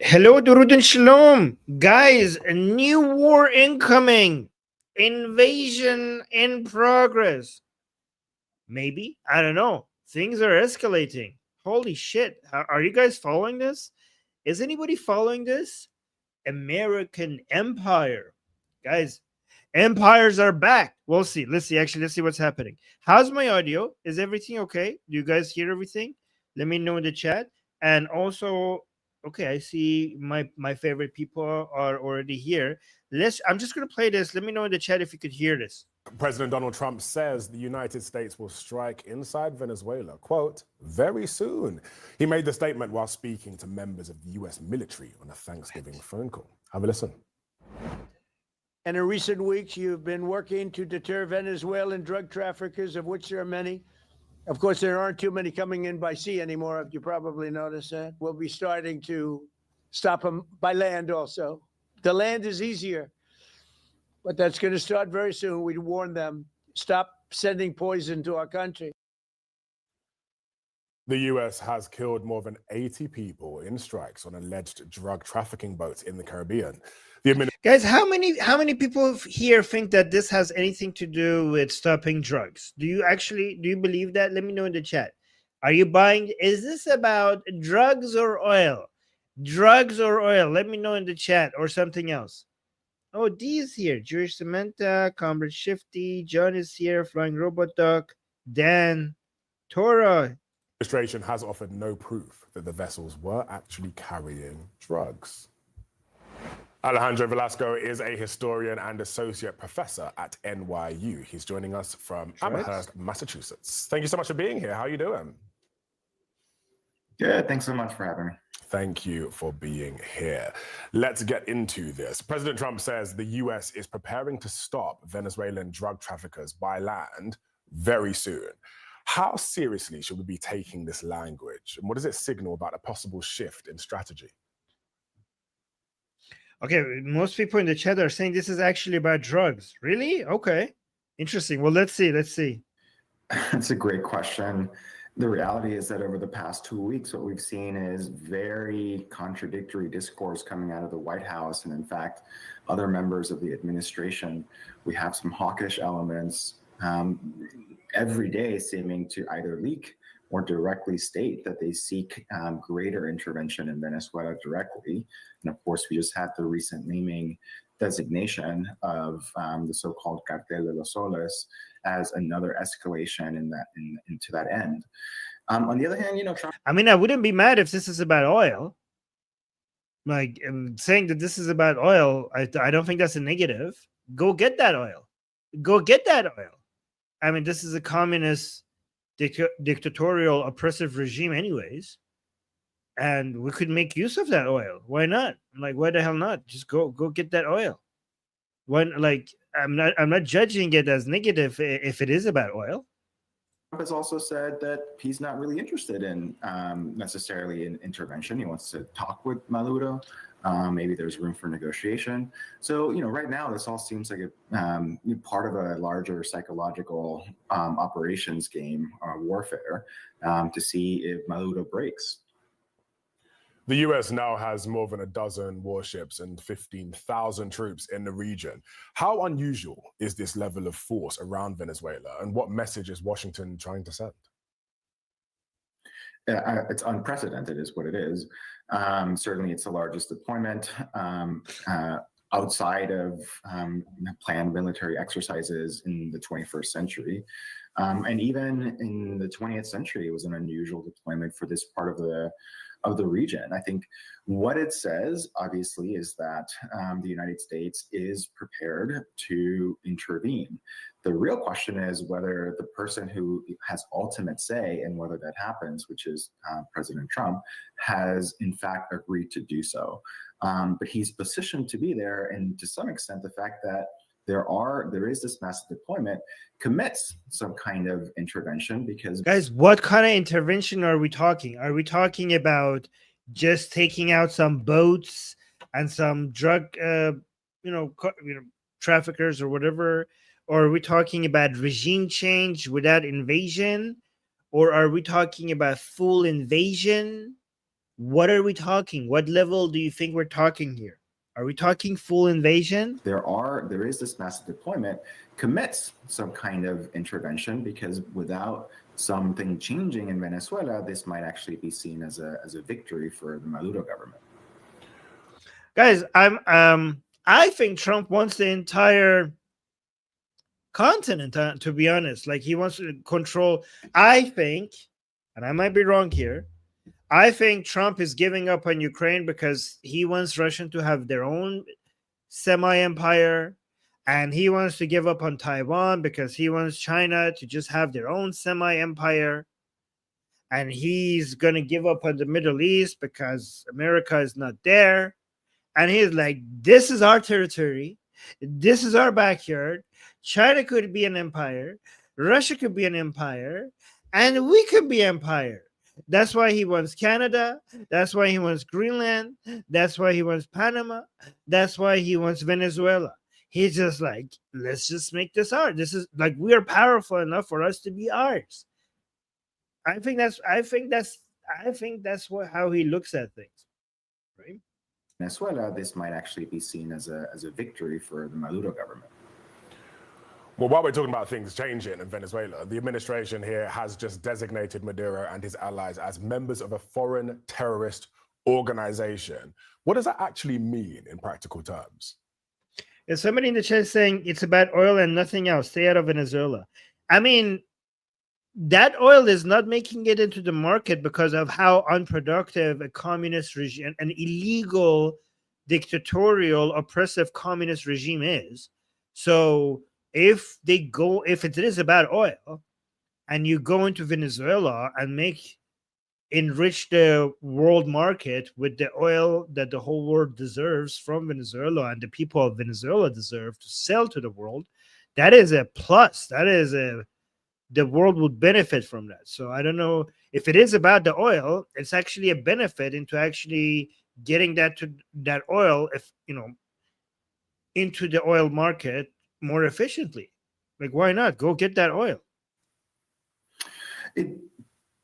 Hello, Durud and Shalom. Guys, a new war incoming. Invasion in progress. Maybe? I don't know. Things are escalating. Holy shit. Are you guys following this? Is anybody following this? American Empire. Guys, empires are back. We'll see. Let's see. Actually, let's see what's happening. How's my audio? Is everything okay? Do you guys hear everything? Let me know in the chat. And also, okay, I see my favorite people are already here. I'm just gonna play this. Let me know in the chat if you could hear this. President Donald Trump says the United States will strike inside Venezuela, quote, very soon. He made the statement while speaking to members of the U.S. military on a Thanksgiving phone call. Have a listen. And in recent weeks, you've been working to deter Venezuelan drug traffickers, of which there are many. Of course, there aren't too many coming in by sea anymore. You probably noticed that. We'll be starting to stop them by land also. The land is easier, but that's going to start very soon. We warn them, stop sending poison to our country. The U.S. has killed more than 80 people in strikes on alleged drug trafficking boats in the Caribbean. Guys, how many people here think that this has anything to do with stopping drugs? Do you believe that? Let me know in the chat. Are you buying? Is this about drugs or oil? Drugs or oil? Let me know in the chat, or something else. Oh, D is here. Jewish Samantha, Comrade Shifty, John is here, Flying Robot Duck, Dan, Torah. The administration has offered no proof that the vessels were actually carrying drugs. Alejandro Velasco is a historian and associate professor at NYU. He's joining us from Amherst, Massachusetts. Thank you so much for being here. How are you doing? Good. Thanks so much for having me. Thank you for being here. Let's get into this. President Trump says the U.S. is preparing to stop Venezuelan drug traffickers by land very soon. How seriously should we be taking this language? And what does it signal about a possible shift in strategy? Okay, most people in the chat are saying this is actually about drugs. Really? Okay. Interesting. Well, let's see. That's a great question. The reality is that over the past 2 weeks, what we've seen is very contradictory discourse coming out of the White House and, in fact, other members of the administration. We have some hawkish elements every day seeming to either leak or directly state that they seek greater intervention in Venezuela directly. And of course, we just had the recent naming designation of the so-called Cartel de los Soles as another escalation into that end. On the other hand, Trump. I mean, I wouldn't be mad if this is about oil. Like, saying that this is about oil, I don't think that's a negative. Go get that oil. Go get that oil. I mean, this is a communist, dictatorial, oppressive regime anyways. And we could make use of that oil. Why not? Like, why the hell not? Just go get that oil. When, like, I'm not judging it as negative if it is about oil. Trump has also said that he's not really interested in necessarily in intervention. He wants to talk with Maduro. Maybe there's room for negotiation. So, right now, this all seems like a part of a larger psychological operations game, warfare, to see if Maduro breaks. The U.S. now has more than a dozen warships and 15,000 troops in the region. How unusual is this level of force around Venezuela, and what message is Washington trying to send? It's unprecedented is what it is. Certainly, it's the largest deployment outside of planned military exercises in the 21st century. And even in the 20th century, it was an unusual deployment for this part of the region. I think what it says, obviously, is that the United States is prepared to intervene. The real question is whether the person who has ultimate say in whether that happens, which is President Trump, has in fact agreed to do so. But he's positioned to be there, and to some extent, the fact that there is this massive deployment commits some kind of intervention. Because, guys, what kind of intervention are we talking? Are we talking about just taking out some boats and some drug traffickers or whatever? Or are we talking about regime change without invasion? Or are we talking about full invasion? What are we talking? What level do you think we're talking here? Are we talking full invasion? There is this massive deployment commits some kind of intervention, because without something changing in Venezuela, this might actually be seen as a victory for the Maduro government. Guys, I think Trump wants the entire continent, to be honest. Like, he wants to control. I think, and I might be wrong here, I think Trump is giving up on Ukraine because he wants Russia to have their own semi-empire, and he wants to give up on Taiwan because he wants China to just have their own semi-empire, and he's going to give up on the Middle East because America is not there. And he's like, this is our territory, this is our backyard. China could be an empire, Russia could be an empire, and we could be empire. That's why he wants Canada. That's why he wants Greenland. That's why he wants Panama. That's why he wants Venezuela. He's just like, let's just make this ours. This is like, we are powerful enough for us to be ours. I think that's how he looks at things, right? Venezuela, this might actually be seen as a victory for the Maduro government. Well, while we're talking about things changing in Venezuela, the administration here has just designated Maduro and his allies as members of a foreign terrorist organization. What does that actually mean in practical terms? There's somebody in the chat saying it's about oil and nothing else. Stay out of Venezuela. I mean, that oil is not making it into the market because of how unproductive a communist regime, an illegal, dictatorial, oppressive communist regime is. So if it is about oil, and you go into Venezuela and enrich the world market with the oil that the whole world deserves from Venezuela and the people of Venezuela deserve to sell to the world, that is a plus. The world would benefit from that. So I don't know if it is about the oil, it's actually a benefit into actually getting that oil, into the oil market more efficiently. Like, why not go get that oil? It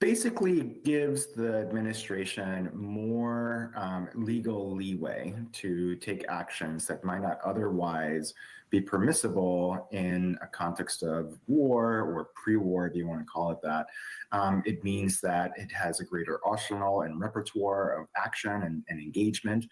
basically gives the administration more legal leeway to take actions that might not otherwise be permissible in a context of war or pre-war, if you want to call it that. It means that it has a greater arsenal and repertoire of action and engagement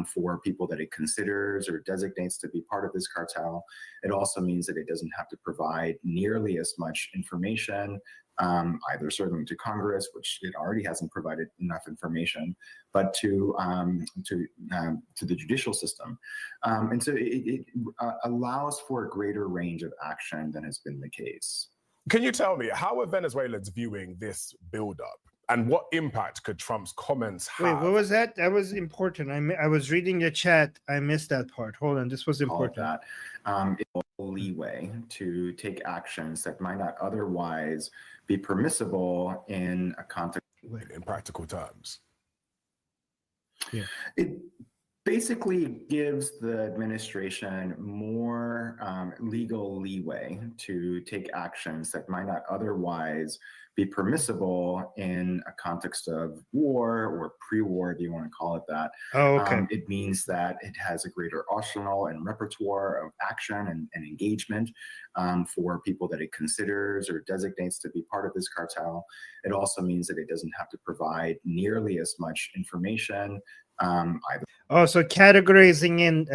for people that it considers or designates to be part of this cartel. It also means that it doesn't have to provide nearly as much information, either certainly to Congress, which it already hasn't provided enough information, but to the judicial system. And so it allows for a greater range of action than has been the case. Can you tell me, how are Venezuelans viewing this buildup? And what impact could Trump's comments have? Wait, what was that? That was important. I was reading the chat. I missed that part. Hold on. This was important. Leeway to take actions that might not otherwise be permissible in a context. In practical terms. Yeah. It basically gives the administration more legal leeway to take actions that might not otherwise be permissible in a context of war or pre-war, if you want to call it that. Oh, okay. It means that it has a greater arsenal and repertoire of action and engagement for people that it considers or designates to be part of this cartel. It also means that it doesn't have to provide nearly as much information either. Oh, so categorizing in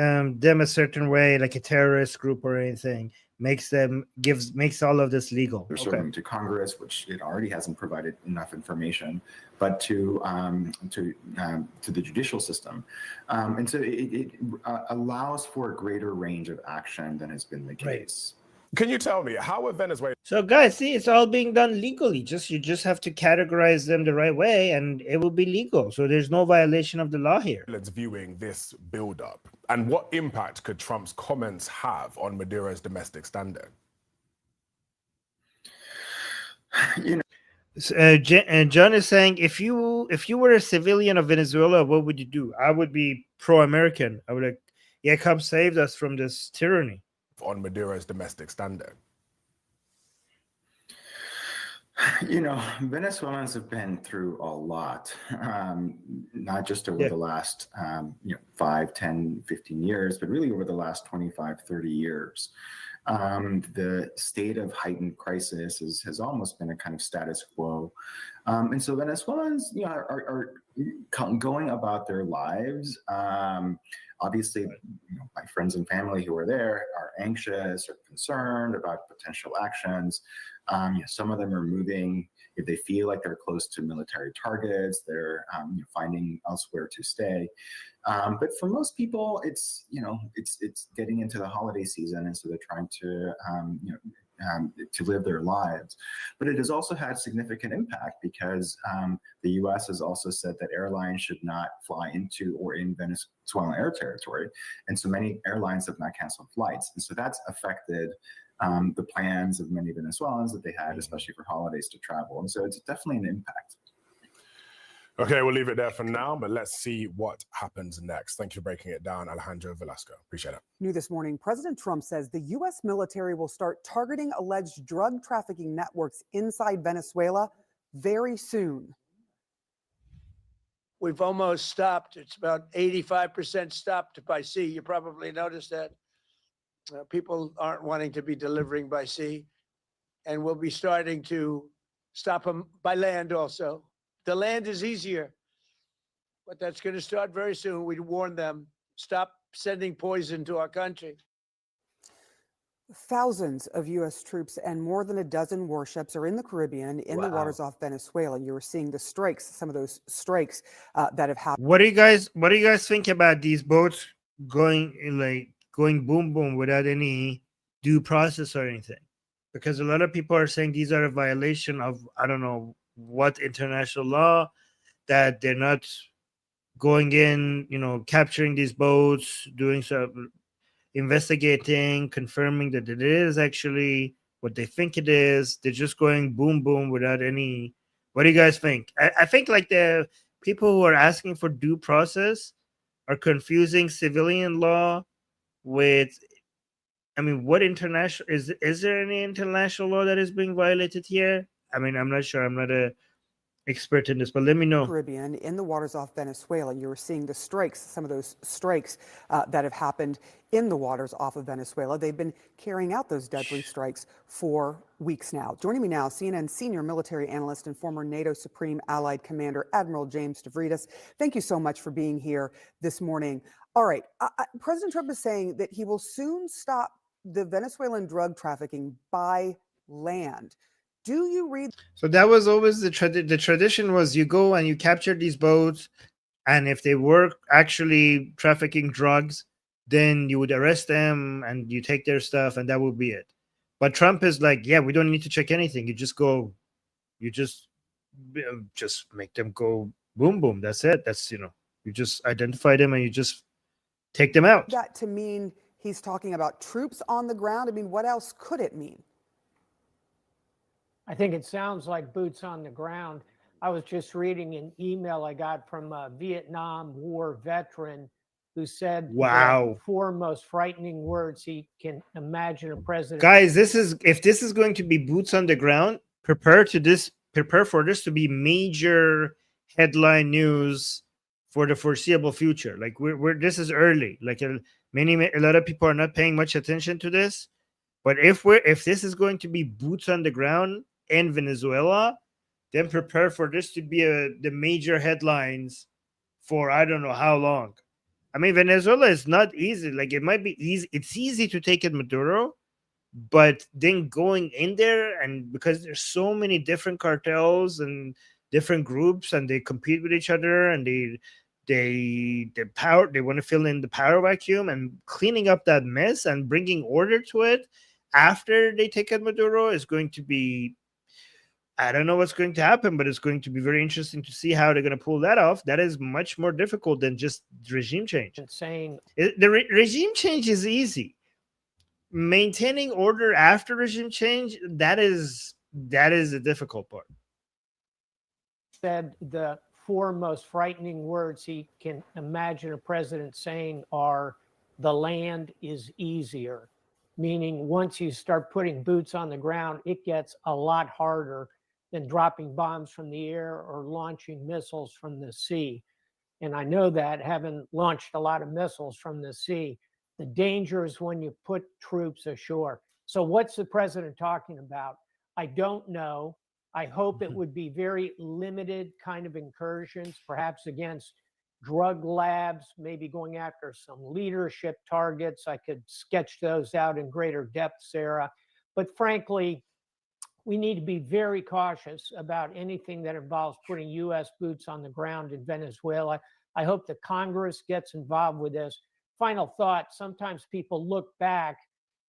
them a certain way, like a terrorist group or anything, makes all of this legal. Certainly to Congress, which it already hasn't provided enough information, but to the judicial system. And so it allows for a greater range of action than has been the case. Can you tell me, how are Venezuela? So guys, see, it's all being done legally. You just have to categorize them the right way and it will be legal. So there's no violation of the law here. Viewing this buildup, and what impact could Trump's comments have on Maduro's domestic standing? John is saying, if you were a civilian of Venezuela, what would you do? I would be pro-American. I would like, yeah, come save us from this tyranny. On Maduro's domestic standing. Venezuelans have been through a lot, not just over Yeah. the last 5, 10, 15 years, but really over the last 25, 30 years. The state of heightened crisis has almost been a kind of status quo. And so Venezuelans are going about their lives. Obviously, my friends and family who are there are anxious or concerned about potential actions. Some of them are moving if they feel like they're close to military targets. They're finding elsewhere to stay. But for most people, it's getting into the holiday season, and so they're trying to live their lives. But it has also had significant impact because the U.S. has also said that airlines should not fly into or in Venezuelan air territory, and so many airlines have not canceled flights, and so that's affected the plans of many Venezuelans that they had, especially for holidays, to travel. And so it's definitely an impact. Okay, we'll leave it there for now, but let's see what happens next. Thank you for breaking it down, Alejandro Velasco. Appreciate it. New this morning, President Trump says the U.S. military will start targeting alleged drug trafficking networks inside Venezuela very soon. We've almost stopped. It's about 85% stopped by sea. You probably noticed that. People aren't wanting to be delivering by sea. And we'll be starting to stop them by land also. The land is easier, but that's going to start very soon. We warn them, stop sending poison to our country. Thousands of U.S. troops and more than a dozen warships are in the Caribbean in the waters off Venezuela. You were seeing the strikes, some of those strikes that have happened. What do you guys think about these boats going boom boom without any due process or anything? Because a lot of people are saying these are a violation of I don't know what international law, that they're not going in, capturing these boats, doing some investigating, confirming that it is actually what they think it is. They're just going boom boom without any. What do you guys think? I think like the people who are asking for due process are confusing civilian law with. I mean, what international is there any international law that is being violated here? I mean, I'm not sure. I'm not a expert in this, but let me know. Caribbean in the waters off Venezuela. You were seeing the strikes, some of those strikes that have happened in the waters off of Venezuela. They've been carrying out those deadly strikes for weeks now. Joining me now, CNN senior military analyst and former NATO Supreme Allied Commander Admiral James Stavridis. Thank you so much for being here this morning. All right, President Trump is saying that he will soon stop the Venezuelan drug trafficking by land. Do you read? So that was always the tradition was you go and you capture these boats, and if they were actually trafficking drugs, then you would arrest them and you take their stuff, and that would be it. But Trump is like, yeah, we don't need to check anything. You just go, you just make them go boom boom. That's it. That's you just identify them and you just take them out. That to mean he's talking about troops on the ground. I mean, what else could it mean? I think it sounds like boots on the ground. I was just reading an email I got from a Vietnam War veteran who said wow, the 4 most frightening words he can imagine a president. Guys, if this is going to be boots on the ground, prepare for this to be major headline news for the foreseeable future. Like we're this is early. Like a lot of people are not paying much attention to this. But if this is going to be boots on the ground in Venezuela, then prepare for this to be the major headlines for I don't know how long. I mean, Venezuela is not easy. Like it might be easy. It's easy to take in Maduro, but then going in there, and because there's so many different cartels and different groups, and they compete with each other, and they want to fill in the power vacuum, and cleaning up that mess and bringing order to it after they take out Maduro is going to be, I don't know what's going to happen, but it's going to be very interesting to see how they're going to pull that off. That is much more difficult than just regime change. Insane. Regime change is easy. Maintaining order after regime change, that is the difficult part. Said the 4 most frightening words he can imagine a president saying are, the land is easier. Meaning once you start putting boots on the ground, it gets a lot harder. than dropping bombs from the air or launching missiles from the sea. And I know that, having launched a lot of missiles from the sea. The danger is when you put troops ashore. So what's the president talking about? I don't know. I hope it would be very limited kind of incursions, perhaps against drug labs, maybe going after some leadership targets. I could sketch those out in greater depth, Sarah. But frankly, we need to be very cautious about anything that involves putting U.S. boots on the ground in Venezuela. I hope that Congress gets involved with this. Final thought, sometimes people look back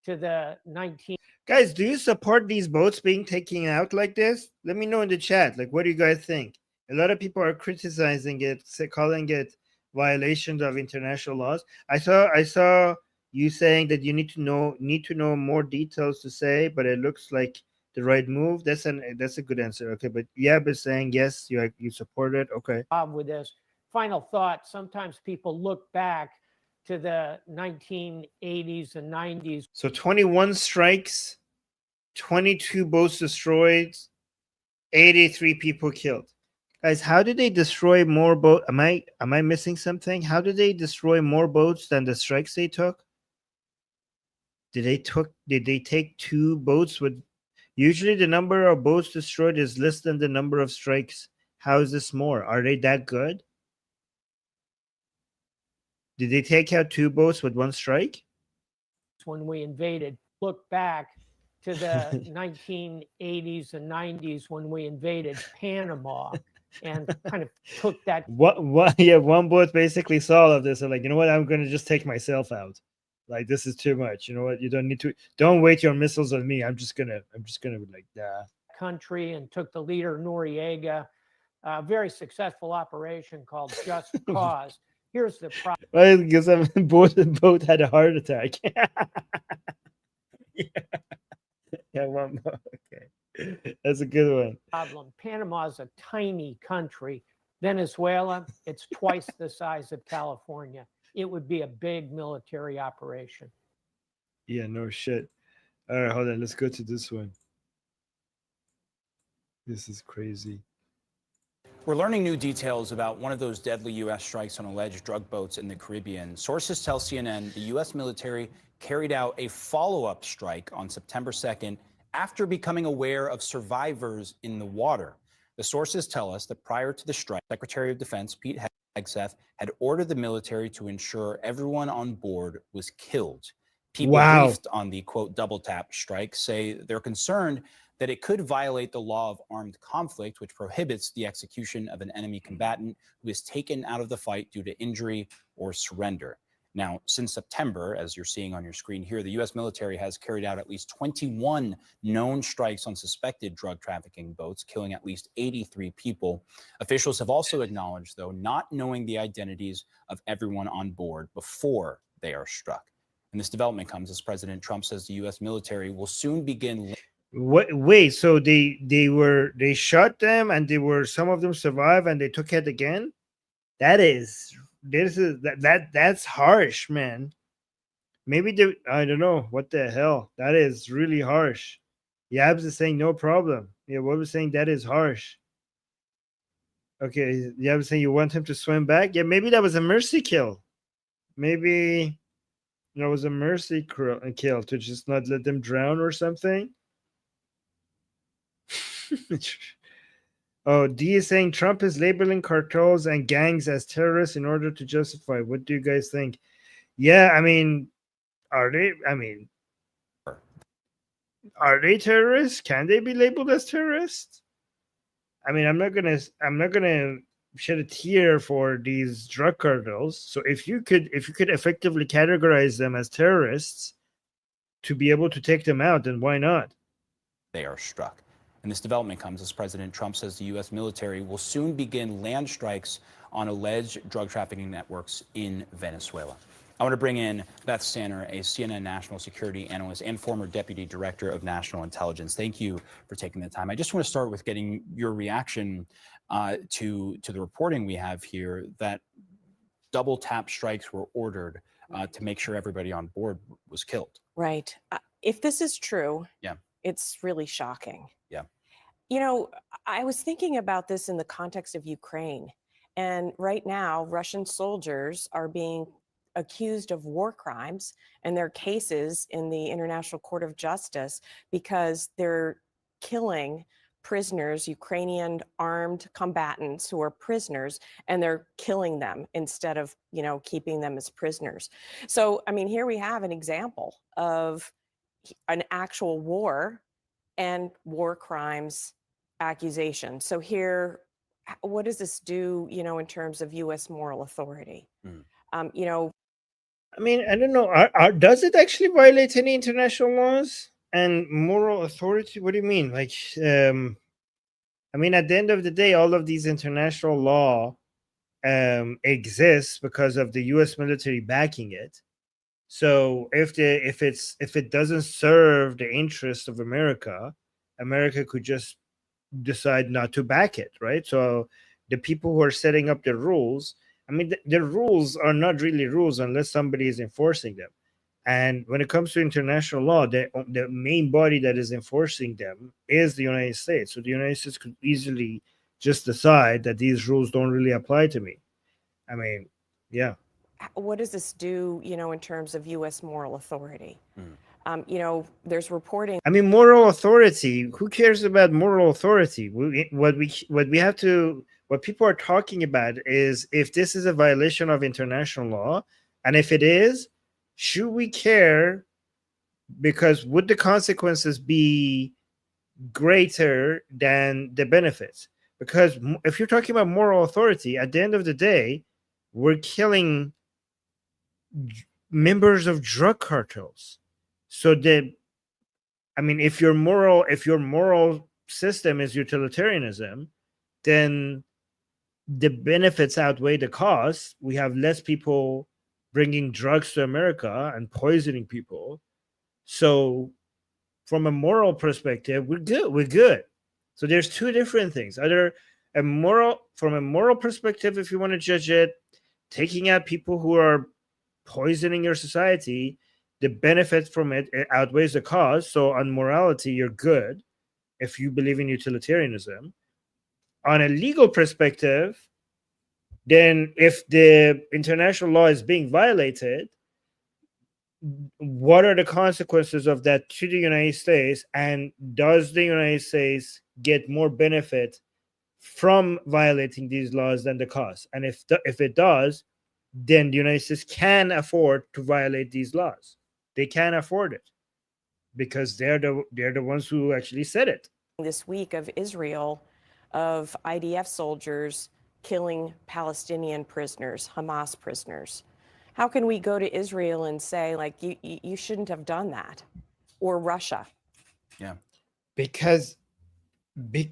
to the 19... Guys, do you support these boats being taken out like this? Let me know in the chat. Like, what do you guys think? A lot of people are criticizing it, calling it violations of international laws. I saw you saying that you need to know more details to say, but it looks like the right move. That's a good answer. Okay, but Yab is saying yes, you support it. Okay. With this final thought, sometimes people look back to the 1980s and 90s. So 21 strikes, 22 boats destroyed, 83 people killed. Guys, how did they destroy more boats? Am I missing something? How did they destroy more boats than the strikes they took? Did they take 2 boats with... Usually the number of boats destroyed is less than the number of strikes. How is this more? Are they that good? Did they take out 2 boats with 1 strike? When we invaded, look back to the 1980s and 90s when we invaded Panama and kind of took that. Yeah, one boat basically saw all of this and like, you know what? I'm going to just take myself out. Like, this is too much. You know what? You don't wait your missiles on me. I'm just gonna like country and took the leader Noriega. A very successful operation called Just Cause. Here's the problem. Well, because both had a heart attack. Yeah, one more. Okay, that's a good one. Problem. Panama is a tiny country. Venezuela, it's twice the size of California. It would be a big military operation. Yeah, no shit. All right, hold on. Let's go to this one. This is crazy. We're learning new details about one of those deadly U.S. strikes on alleged drug boats in the Caribbean. Sources tell CNN the U.S. military carried out a follow-up strike on September 2nd after becoming aware of survivors in the water. The sources tell us that prior to the strike, Secretary of Defense Pete Hegseth had ordered the military to ensure everyone on board was killed. People briefed on the, quote, double tap strike say they're concerned that it could violate the law of armed conflict, which prohibits the execution of an enemy combatant who is taken out of the fight due to injury or surrender. Now, since September, as you're seeing on your screen here, the U.S. military has carried out at least 21 known strikes on suspected drug trafficking boats, killing at least 83 people. Officials have also acknowledged, though, not knowing the identities of everyone on board before they are struck. And this development comes as President Trump says the U.S. military will soon begin. Wait, so they shot them and some of them survived and they took it again? That's harsh, man. Maybe I don't know what the hell. That is really harsh. Yabs is saying no problem. Yeah, what was saying that is harsh. Okay, Yabs is saying you want him to swim back. Yeah, maybe that was a mercy kill. Maybe it was a mercy kill to just not let them drown or something. Oh, D is saying Trump is labeling cartels and gangs as terrorists in order to justify. What do you guys think? Yeah, I mean, are they? I mean, are they terrorists? Can they be labeled as terrorists? I mean, I'm not gonna shed a tear for these drug cartels. So if you could effectively categorize them as terrorists to be able to take them out, then why not? They are struck. And this development comes as President Trump says the U.S. military will soon begin land strikes on alleged drug trafficking networks in Venezuela. I want to bring in Beth Stanner, a CNN national security analyst and former deputy director of national intelligence. Thank you for taking the time. I just want to start with getting your reaction to the reporting we have here that double tap strikes were ordered to make sure everybody on board was killed. Right. If this is true, yeah, it's really shocking. Yeah. You know, I was thinking about this in the context of Ukraine. And right now, Russian soldiers are being accused of war crimes, and their cases in the International Court of Justice because they're killing prisoners, Ukrainian armed combatants who are prisoners, and they're killing them instead of, keeping them as prisoners. So, I mean, here we have an example of an actual war and war crimes accusation. So here, what does this do, in terms of U.S. moral authority? I mean, I don't know. Does it actually violate any international laws and moral authority? What do you mean? Like, I mean, at the end of the day, all of these international law exists because of the U.S. military backing it. So if it doesn't serve the interest of America, America could just decide not to back it, right? So the people who are setting up the rules, I mean, the rules are not really rules unless somebody is enforcing them. And when it comes to international law, the main body that is enforcing them is the United States. So the United States could easily just decide that these rules don't really apply to me. I mean, yeah. What does this do, in terms of U.S. moral authority? There's reporting. I mean, moral authority. Who cares about moral authority? What people are talking about is if this is a violation of international law, and if it is, should we care? Because would the consequences be greater than the benefits? Because if you're talking about moral authority, at the end of the day, we're killing members of drug cartels. So I mean, if your moral system is utilitarianism, then the benefits outweigh the costs. We have less people bringing drugs to America and poisoning people. So, from a moral perspective, we're good. We're good. So there's two different things. Either from a moral perspective, if you want to judge it, taking out people who are poisoning your society, the benefit from it outweighs the cost. So on morality, you're good if you believe in utilitarianism. On a legal perspective, then if the international law is being violated, what are the consequences of that to the United States? And does the United States get more benefit from violating these laws than the cost? And if it does, then the United States can afford to violate these laws. They can afford it because they're the ones who actually said it. This week of Israel, of IDF soldiers killing Palestinian prisoners, Hamas prisoners. How can we go to Israel and say, like, you shouldn't have done that? Or Russia? Yeah. Because of the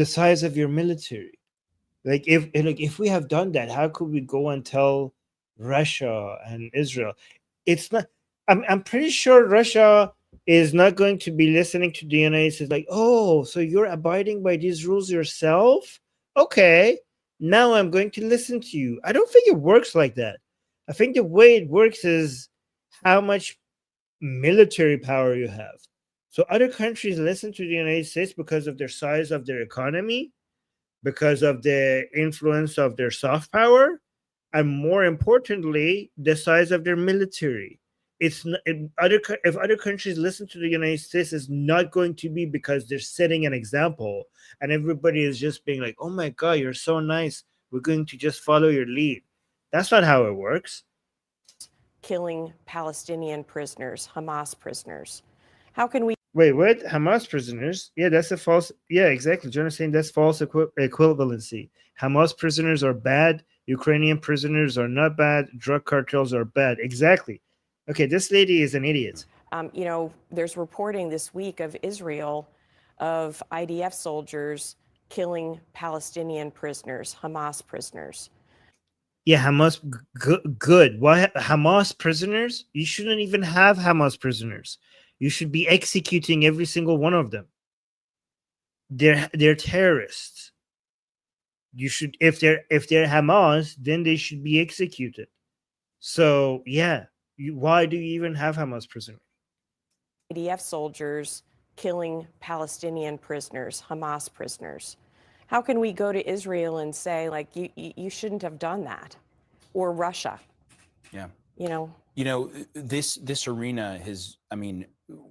size of your military. Like if we have done that, how could we go and tell Russia and Israel? It's not. I'm pretty sure Russia is not going to be listening to the United States. Like, oh, so you're abiding by these rules yourself? Okay, now I'm going to listen to you. I don't think it works like that. I think the way it works is how much military power you have. So other countries listen to the United States because of their size of their economy, because of the influence of their soft power, and more importantly, the size of their military. It's not, if other countries listen to the United States, it's not going to be because they're setting an example and everybody is just being like, oh my God, you're so nice. We're going to just follow your lead. That's not how it works. Killing Palestinian prisoners, Hamas prisoners. How can we? Wait, what? Hamas prisoners? Yeah, that's a false. Yeah, exactly. John is saying that's false equivalency. Hamas prisoners are bad. Ukrainian prisoners are not bad. Drug cartels are bad. Exactly. Okay, this lady is an idiot. There's reporting this week of Israel, of IDF soldiers killing Palestinian prisoners, Hamas prisoners. Yeah, Hamas, good. Why Hamas prisoners? You shouldn't even have Hamas prisoners. You should be executing every single one of them. They're terrorists. You should, if they're Hamas, then they should be executed. So yeah, why do you even have Hamas prisoners? IDF soldiers killing Palestinian prisoners, Hamas prisoners? How can we go to Israel and say, like, you shouldn't have done that? Or Russia? Yeah. You know? You know, this arena has, I mean,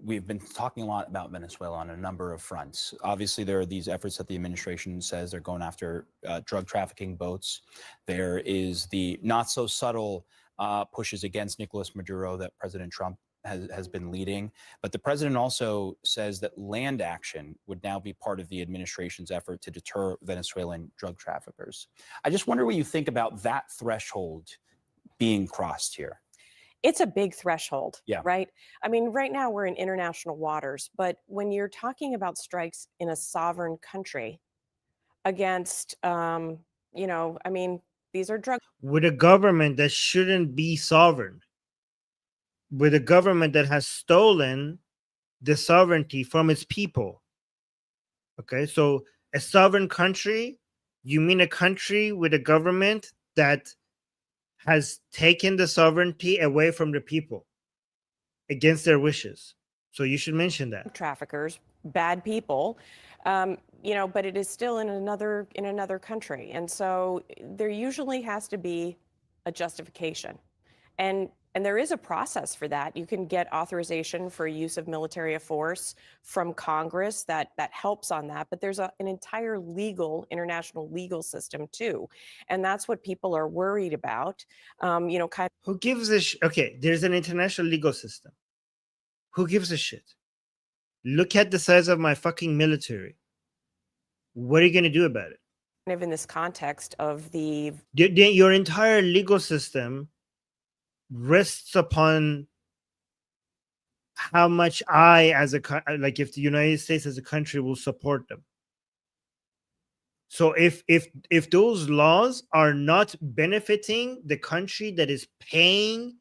we've been talking a lot about Venezuela on a number of fronts. Obviously, there are these efforts that the administration says they're going after drug trafficking boats. There is the not so subtle pushes against Nicolas Maduro that President Trump has been leading. But the president also says that land action would now be part of the administration's effort to deter Venezuelan drug traffickers. I just wonder what you think about that threshold being crossed here. It's a big threshold, Yeah. right? I mean, right now we're in international waters, but when you're talking about strikes in a sovereign country against, you know, I mean, these are drug. With a government that shouldn't be sovereign, with a government that has stolen the sovereignty from its people. Okay, so a sovereign country, you mean a country with a government that has taken the sovereignty away from the people against their wishes. So you should mention that. Traffickers, bad people, you know, but it is still in another country, and so there usually has to be a justification, and there is a process for that. You can get authorization for use of military force from Congress that helps on that, but there's an entire international legal system too, and that's what people are worried about. You know, kind of. Who gives a okay, there's an international legal system. Who gives a shit? Look at the size of my fucking military. What are you going to do about it? Kind of in this context of your entire legal system rests upon how much as a like if the United States as a country will support them. So if those laws are not benefiting the country that is paying,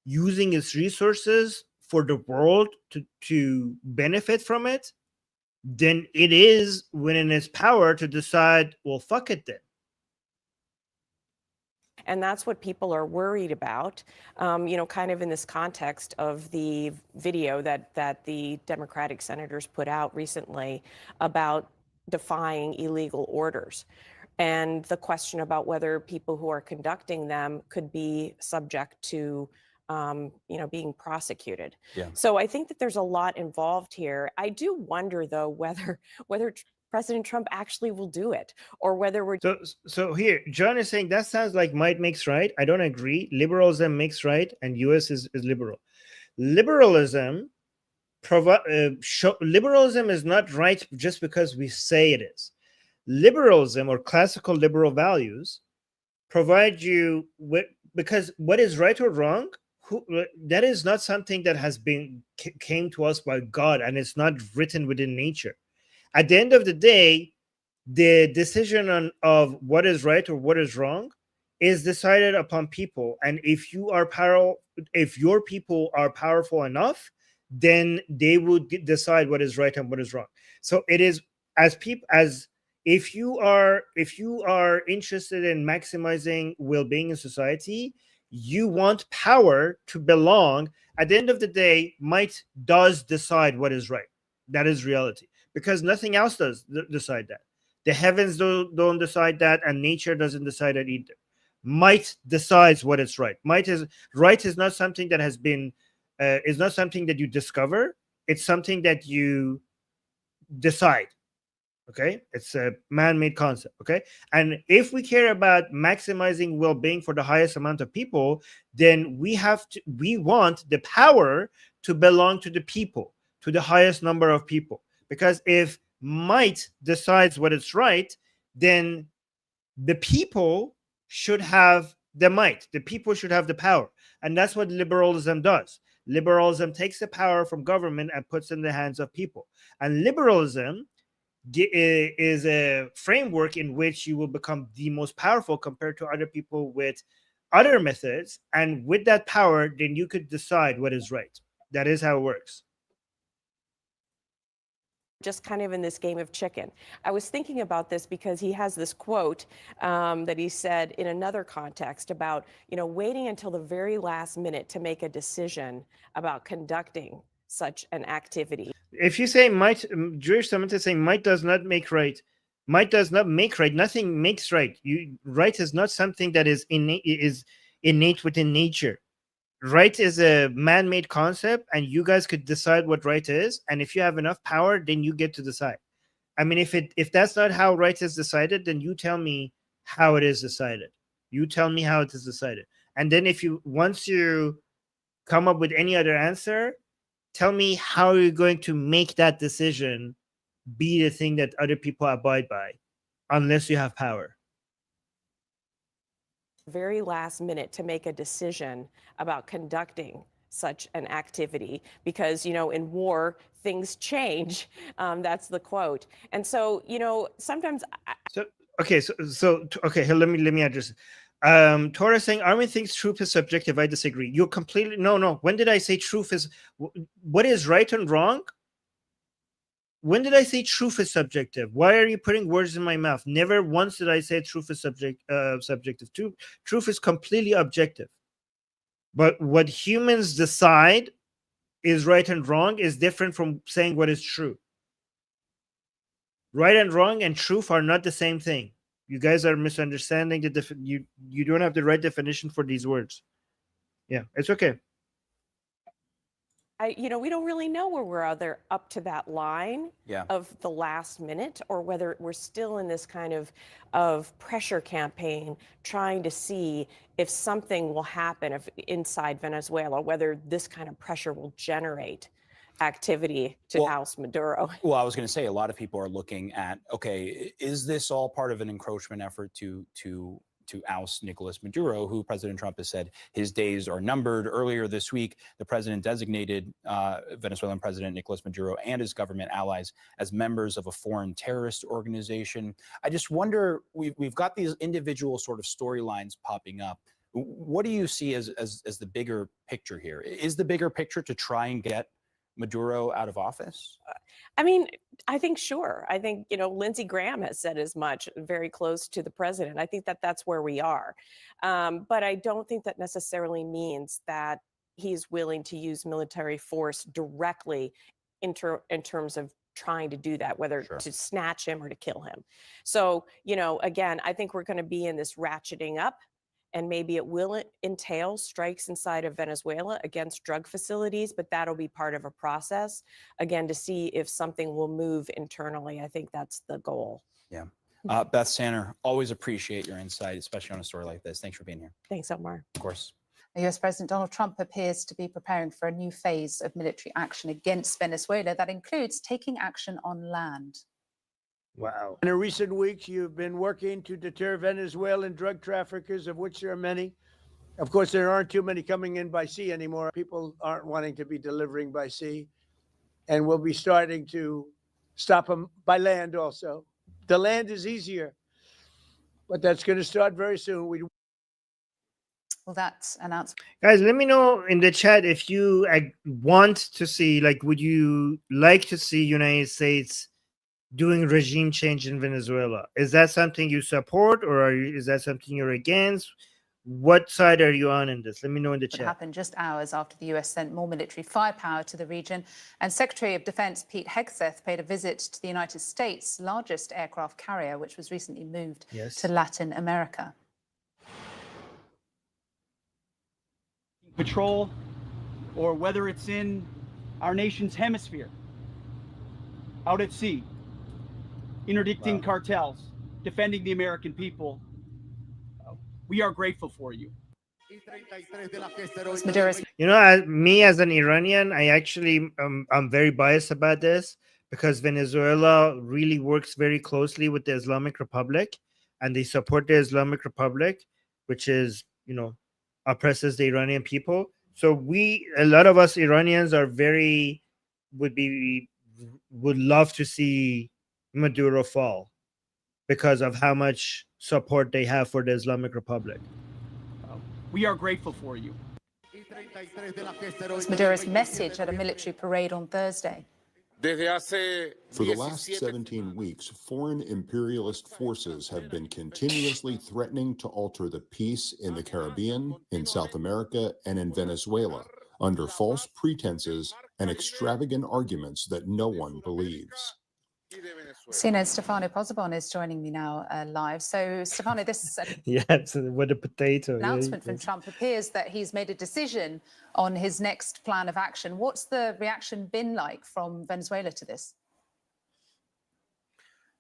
using its resources for the world to benefit from it, then it is within its power to decide, well, fuck it then. And that's what people are worried about, you know, kind of in this context of the video that the Democratic senators put out recently about defying illegal orders, and the question about whether people who are conducting them could be subject to, you know, being prosecuted. Yeah. So I think that there's a lot involved here. I do wonder, though, whether President Trump actually will do it, or whether we're. So here, John is saying that sounds like might makes right. I don't agree. Liberalism makes right, and U.S. is liberal. Liberalism liberalism is not right just because we say it is. Liberalism or classical liberal values provide you with, because what is right or wrong, that is not something that has been came to us by God, and it's not written within nature. At the end of the day, the decision of what is right or what is wrong is decided upon people. And if your people are powerful enough, then they will decide what is right and what is wrong. So it is if you are interested in maximizing well-being in society, you want power to belong. At the end of the day, might does decide what is right. That is reality, because nothing else does decide that. The heavens don't decide that, and nature doesn't decide that either. Might decides what is right. Right is not something that has been is not something that you discover. It's something that you decide. Okay, it's a man-made concept. Okay, and if we care about maximizing well-being for the highest amount of people, then we want the power to belong to the people, to the highest number of people. Because if might decides what is right, then the people should have the might. The people should have the power, and that's what liberalism does. Liberalism takes the power from government and puts it in the hands of people. And liberalism is a framework in which you will become the most powerful compared to other people with other methods, and with that power, then you could decide what is right. That is how it works. Just kind of in this game of chicken. I was thinking about this because he has this quote that he said in another context about, you know, waiting until the very last minute to make a decision about conducting such an activity. If you say might, Jewish scientists say might does not make right. Might does not make right. Nothing makes right. Right is not something that is innate within nature. Right is a man-made concept, and you guys could decide what right is. And if you have enough power, then you get to decide. I mean, if that's not how right is decided, then you tell me how it is decided. You tell me how it is decided. And then once you come up with any other answer, tell me how you're going to make that decision be the thing that other people abide by, unless you have power. Very last minute to make a decision about conducting such an activity because, you know, in war, things change. That's the quote. And so, you know, sometimes. Okay, here, let me address it. Tora saying Armin thinks truth is subjective. I disagree. You're completely no. When did I say truth is what is right and wrong? When did I say truth is subjective? Why are you putting words in my mouth? Never once did I say truth is subjective. Truth is completely objective. But what humans decide is right and wrong is different from saying what is true. Right and wrong and truth are not the same thing. You guys are misunderstanding you don't have the right definition for these words. Yeah, it's okay. You know, we don't really know where we're either up to that line of the last minute or whether we're still in this kind of pressure campaign trying to see if something will happen inside Venezuela, whether this kind of pressure will generate activity to oust Maduro. Well, I was going to say a lot of people are looking at, okay, is this all part of an encroachment effort to oust Nicolas Maduro, who President Trump has said his days are numbered. Earlier this week, the president designated Venezuelan President Nicolas Maduro and his government allies as members of a foreign terrorist organization. I just wonder, we've got these individual sort of storylines popping up. What do you see as the bigger picture here? Is the bigger picture to try and get Maduro out of office? I mean, I think sure. I think, you know, Lindsey Graham has said as much, very close to the president. I think that that's where we are. But I don't think that necessarily means that he's willing to use military force directly in terms of trying to do that, whether to snatch him or to kill him. So, you know, again, I think we're going to be in this ratcheting up. And maybe it will entail strikes inside of Venezuela against drug facilities, but that'll be part of a process, again, to see if something will move internally. I think that's the goal. Yeah. Beth Sanner, always appreciate your insight, especially on a story like this. Thanks for being here. Thanks, Omar. Of course. US President Donald Trump appears to be preparing for a new phase of military action against Venezuela that includes taking action on land. Wow. In recent weeks, you've been working to deter Venezuelan drug traffickers, of which there are many. Of course, there aren't too many coming in by sea anymore. People aren't wanting to be delivering by sea. And we'll be starting to stop them by land also. The land is easier, but that's going to start very soon. Well, that's announced. Guys, let me know in the chat if you want to see, like, would you like to see United States doing regime change in Venezuela? Is that something you support, or is that something you're against? What side are you on in this? Let me know in the chat. It happened just hours after the US sent more military firepower to the region, and Secretary of Defense Pete Hegseth paid a visit to the United States' largest aircraft carrier, which was recently moved to Latin America. Patrol, or whether it's in our nation's hemisphere, out at sea, interdicting cartels, defending the American people. We are grateful for you. You know, me as an Iranian, I actually I'm very biased about this because Venezuela really works very closely with the Islamic Republic, and they support the Islamic Republic, which is, you know, oppresses the Iranian people. So a lot of us Iranians are would love to see Maduro fall because of how much support they have for the Islamic Republic. We are grateful for you. Maduro's message at a military parade on Thursday. For the last 17 weeks, foreign imperialist forces have been continuously threatening to alter the peace in the Caribbean, in South America, and in Venezuela, under false pretenses and extravagant arguments that no one believes. CNN Stefano Pozzebon is joining me now live. So, Stefano, this Yes, with a potato. announcement from Trump appears that he's made a decision on his next plan of action. What's the reaction been like from Venezuela to this?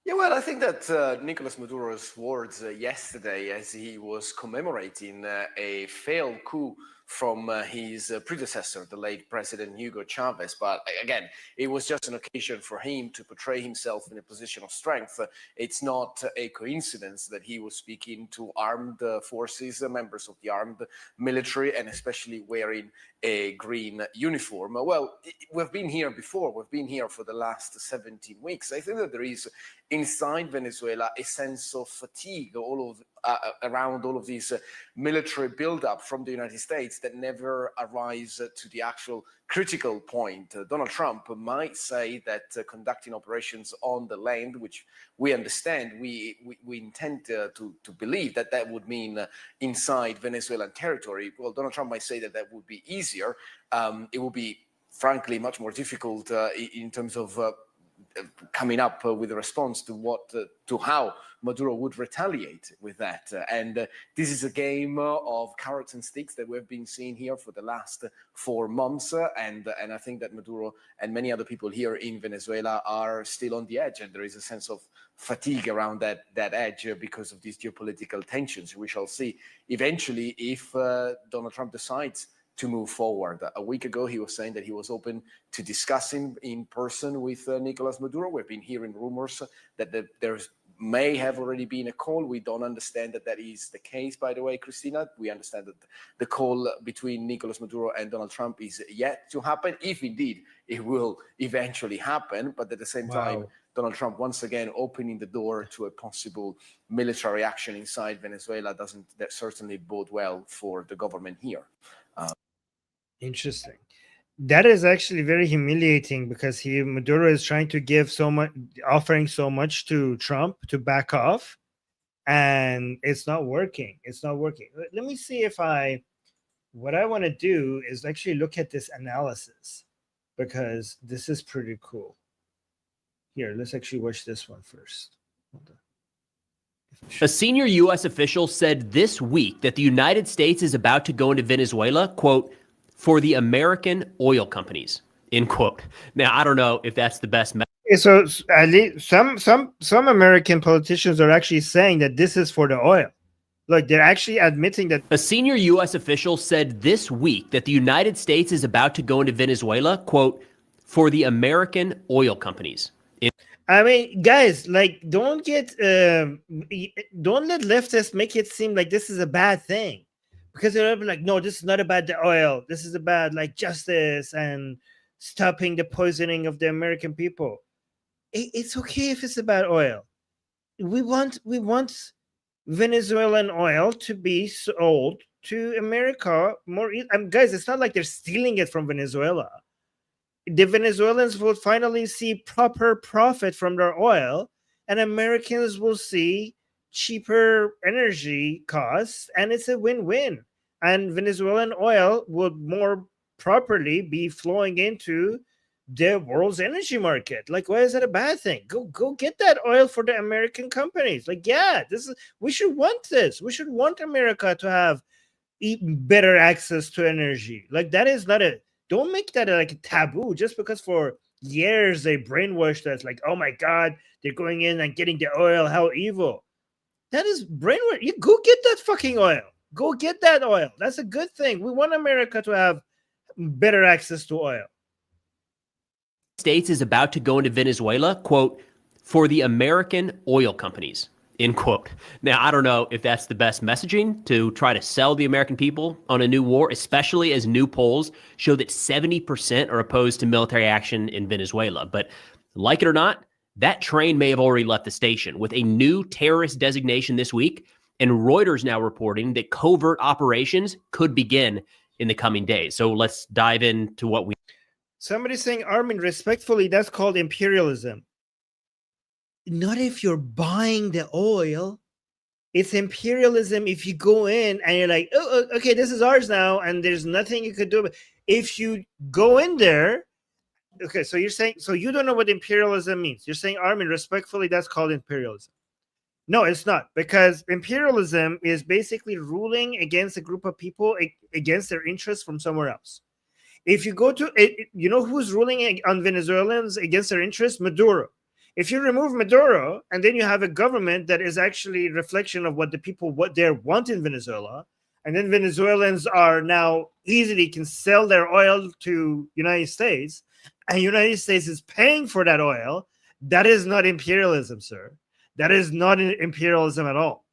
Yeah, well, I think that Nicolas Maduro's words yesterday, as he was commemorating a failed coup from his predecessor, the late President Hugo Chavez. But again, it was just an occasion for him to portray himself in a position of strength. It's not a coincidence that he was speaking to armed forces, members of the armed military, and especially wearing a green uniform. Well, we've been here before. We've been here for the last 17 weeks. I think that there is inside Venezuela a sense of fatigue around all of these military buildup from the United States that never arrives to the actual critical point. Donald Trump might say that conducting operations on the land, which we understand, we intend to believe that that would mean inside Venezuelan territory. Well, Donald Trump might say that that would be easier. It would be, frankly, much more difficult in terms of coming up with a response to how Maduro would retaliate with that. And this is a game of carrots and sticks that we've been seeing here for the last 4 months. And I think that Maduro and many other people here in Venezuela are still on the edge. And there is a sense of fatigue around that edge because of these geopolitical tensions. We shall see eventually if Donald Trump decides to move forward. A week ago, he was saying that he was open to discussing in person with Nicolas Maduro. We've been hearing rumors that there may have already been a call. We don't understand that that is the case, by the way, Christina. We understand that the call between Nicolas Maduro and Donald Trump is yet to happen, if indeed it will eventually happen. But at the same time, Donald Trump once again opening the door to a possible military action inside Venezuela that certainly bode well for the government here. Interesting. That is actually very humiliating because Maduro is trying to give so much, offering so much to Trump to back off, and it's not working. It's not working. Let me see if what I want to do is actually look at this analysis because this is pretty cool. Here, let's actually watch this one first. Hold on. A senior U.S. official said this week that the United States is about to go into Venezuela, quote, for the American oil companies, end quote. Now, I don't know if that's the best message. So at least some American politicians are actually saying that this is for the oil. Look, they're actually admitting that. A senior U.S. official said this week that the United States is about to go into Venezuela, quote, for the American oil companies. I mean, guys, like, don't let leftists make it seem like this is a bad thing. Because they'll be like, no, this is not about the oil. This is about like justice and stopping the poisoning of the American people. It's okay if it's about oil. We want Venezuelan oil to be sold to America more. Guys, it's not like they're stealing it from Venezuela. The Venezuelans will finally see proper profit from their oil, and Americans will see cheaper energy costs, and it's a win-win. And Venezuelan oil would more properly be flowing into the world's energy market. Like, why is that a bad thing? Go get that oil for the American companies. Like, yeah, we should want this. We should want America to have better access to energy. Like, that is not don't make that like a taboo just because for years they brainwashed us like, oh my God, they're going in and getting the oil. How evil. That is brainwash. You go get that fucking oil. Go get that oil. That's a good thing. We want America to have better access to oil. States is about to go into Venezuela, quote, for the American oil companies, end quote. Now, I don't know if that's the best messaging to try to sell the American people on a new war, especially as new polls show that 70% are opposed to military action in Venezuela. But like it or not, that train may have already left the station with a new terrorist designation this week, and Reuters now reporting that covert operations could begin in the coming days. So let's dive into what we... Somebody's saying, Armin, respectfully, that's called imperialism. Not if you're buying the oil. It's imperialism if you go in and you're like, oh, okay, this is ours now, and there's nothing you could do. If you go in there, okay, so you're saying, so you don't know what imperialism means. You're saying, Armin, respectfully, that's called imperialism. No, it's not, because imperialism is basically ruling against a group of people against their interests from somewhere else. If you go to, you know who's ruling on Venezuelans against their interests? Maduro. If you remove Maduro and then you have a government that is actually a reflection of what the people want in Venezuela, and then Venezuelans are now easily can sell their oil to United States, and United States is paying for that oil, that is not imperialism, sir. That is not imperialism at all.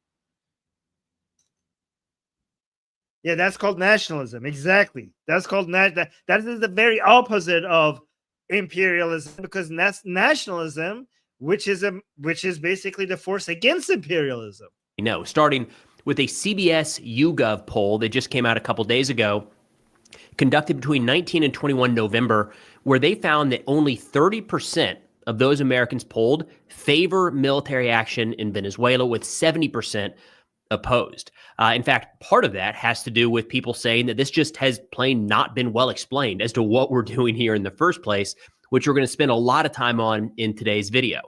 Yeah, that's called nationalism. Exactly. That's called that is the very opposite of imperialism, because that's nationalism, which is basically the force against imperialism. No, starting with a CBS YouGov poll that just came out a couple days ago, conducted between 19 and 21 November, where they found that only 30% of those Americans polled favor military action in Venezuela, with 70% opposed. In fact, part of that has to do with people saying that this just has plain not been well explained as to what we're doing here in the first place, which we're going to spend a lot of time on in today's video.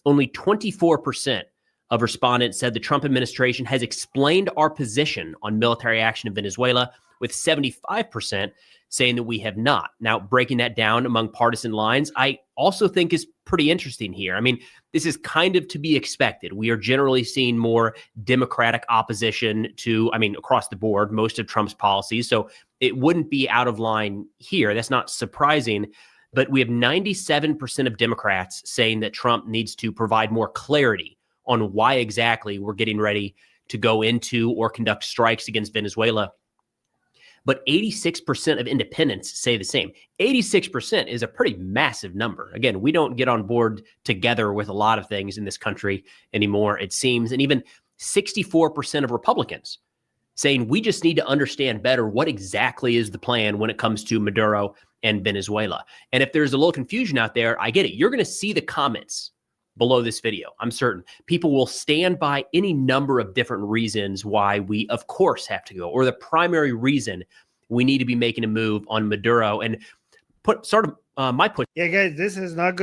Only 24% of respondents said the Trump administration has explained our position on military action in Venezuela, with 75% saying that we have not. Now, breaking that down among partisan lines, I also think is pretty interesting here. I mean, this is kind of to be expected. We are generally seeing more Democratic opposition to, across the board, most of Trump's policies. So it wouldn't be out of line here. That's not surprising. But we have 97% of Democrats saying that Trump needs to provide more clarity on why exactly we're getting ready to go into or conduct strikes against Venezuela. But 86% of independents say the same. 86% is a pretty massive number. Again, we don't get on board together with a lot of things in this country anymore, it seems. And even 64% of Republicans saying we just need to understand better what exactly is the plan when it comes to Maduro and Venezuela. And if there's a little confusion out there, I get it. You're going to see the comments below this video. I'm certain people will stand by any number of different reasons why we, of course, have to go, or the primary reason we need to be making a move on Maduro. And put sort of my push. Yeah, guys, this is not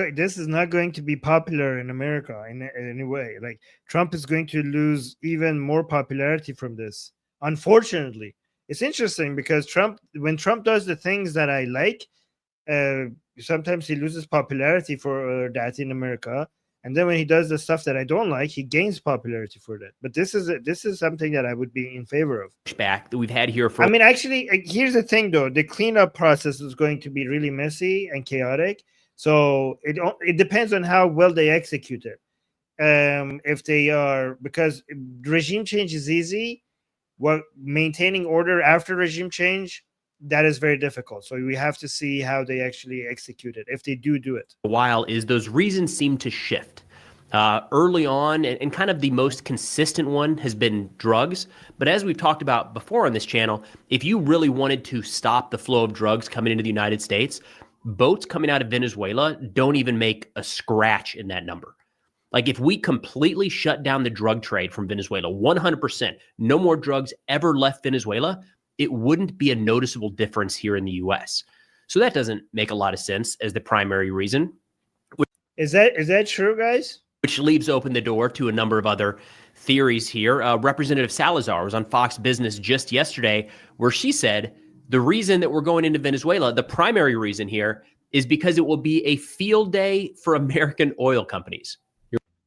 going to be popular in America in any way. Like, Trump is going to lose even more popularity from this. Unfortunately, it's interesting because when Trump does the things that I like, sometimes he loses popularity for that in America. And then when he does the stuff that I don't like, he gains popularity for that. But this is something that I would be in favor of. Back that we've had here for. Actually, here's the thing, though. The cleanup process is going to be really messy and chaotic. So it depends on how well they execute it. If they are, because regime change is easy, maintaining order after regime change, that is very difficult. So we have to see how they actually execute it, if they do it. A while is those reasons seem to shift. Early on, and kind of the most consistent one has been drugs. But as we've talked about before on this channel, if you really wanted to stop the flow of drugs coming into the United States, boats coming out of Venezuela don't even make a scratch in that number. Like, if we completely shut down the drug trade from Venezuela, 100%, no more drugs ever left Venezuela, it wouldn't be a noticeable difference here in the U.S. So that doesn't make a lot of sense as the primary reason. Is that true, guys? Which leaves open the door to a number of other theories here. Representative Salazar was on Fox Business just yesterday, where she said the reason that we're going into Venezuela, the primary reason here, is because it will be a field day for American oil companies.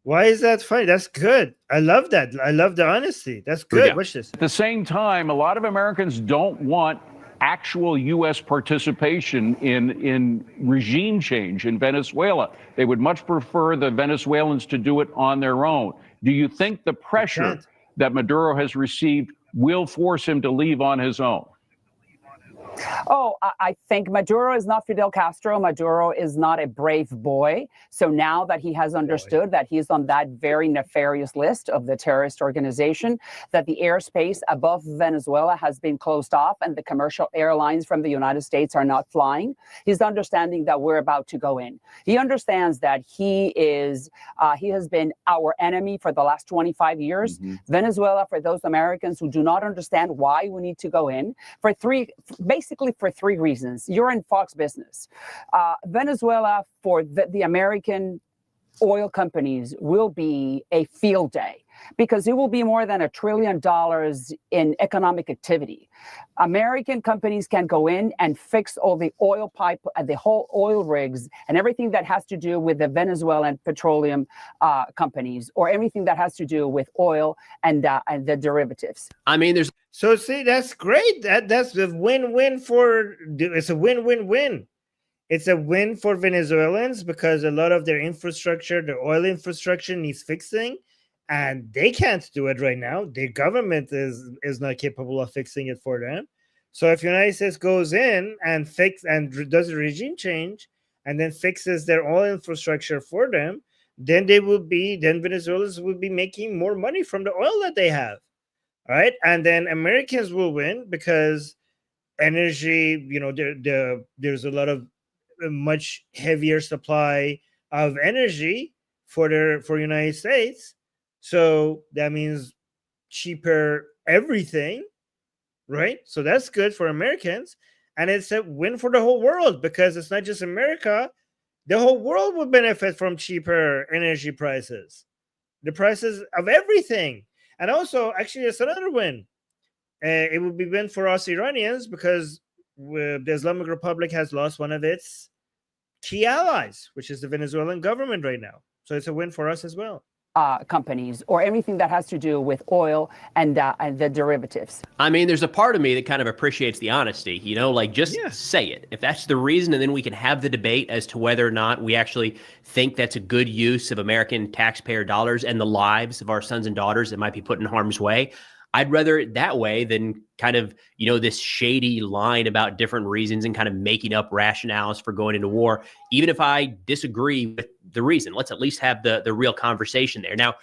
Why is that funny? That's good. I love that. I love the honesty. That's good. Watch this. At the same time, a lot of Americans don't want actual U.S. participation in regime change in Venezuela. They would much prefer the Venezuelans to do it on their own. Do you think the pressure that Maduro has received will force him to leave on his own? Oh, I think Maduro is not Fidel Castro. Maduro is not a brave boy. So now that he has understood that he's on that very nefarious list of the terrorist organization, that the airspace above Venezuela has been closed off and the commercial airlines from the United States are not flying, he's understanding that we're about to go in. He understands that he has been our enemy for the last 25 years. Venezuela, for those Americans who do not understand why we need to go in, basically for three reasons. You're in Fox Business. Venezuela, for the American oil companies, will be a field day because it will be more than $1 trillion in economic activity. American companies can go in and fix all the oil pipe, the whole oil rigs, and everything that has to do with the Venezuelan petroleum companies, or everything that has to do with oil and the derivatives. I mean, there's so see, that's great. That's a win-win it's a win-win-win. It's a win for Venezuelans because a lot of their infrastructure, their oil infrastructure, needs fixing, and they can't do it right now. Their government is not capable of fixing it for them. So if the United States goes in and does a regime change and then fixes their oil infrastructure for them, then Venezuelans will be making more money from the oil that they have. All right, and then Americans will win because energy, there's a lot of much heavier supply of energy for United States, so that means cheaper everything, right? So that's good for Americans, and it's a win for the whole world because it's not just America. The whole world will benefit from cheaper energy prices, the prices of everything. And also, actually, it's another win. It would be win for us Iranians because the Islamic Republic has lost one of its key allies, which is the Venezuelan government right now. So it's a win for us as well. Companies, or everything that has to do with oil and the derivatives. I mean, there's a part of me that kind of appreciates the honesty, just say it. If that's the reason, and then we can have the debate as to whether or not we actually think that's a good use of American taxpayer dollars and the lives of our sons and daughters that might be put in harm's way. I'd rather it that way than kind of, this shady line about different reasons and kind of making up rationales for going into war. Even if I disagree with the reason, let's at least have the real conversation there. Now,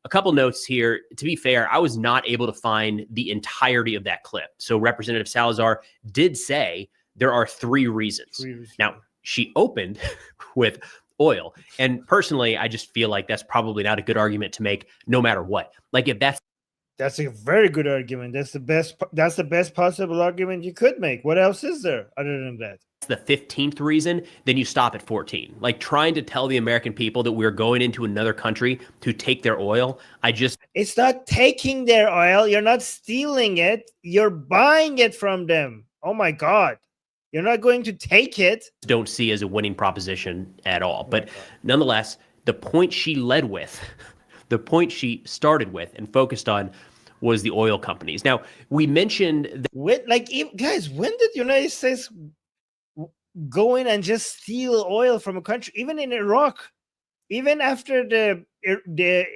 a couple notes here. To be fair, I was not able to find the entirety of that clip. So Representative Salazar did say there are three reasons. Now, she opened with oil. And personally, I just feel like that's probably not a good argument to make no matter what. Like if that's a very good argument. That's the best possible argument you could make. What else is there other than that? The 15th reason, then you stop at 14. Like trying to tell the American people that we're going into another country to take their oil. It's not taking their oil. You're not stealing it. You're buying it from them. Oh my God. You're not going to take it. Don't see as a winning proposition at all. But nonetheless, the point she led with, the point she started with and focused on was the oil companies. Now, we mentioned that guys, when did the United States go in and just steal oil from a country? Even in Iraq, even after the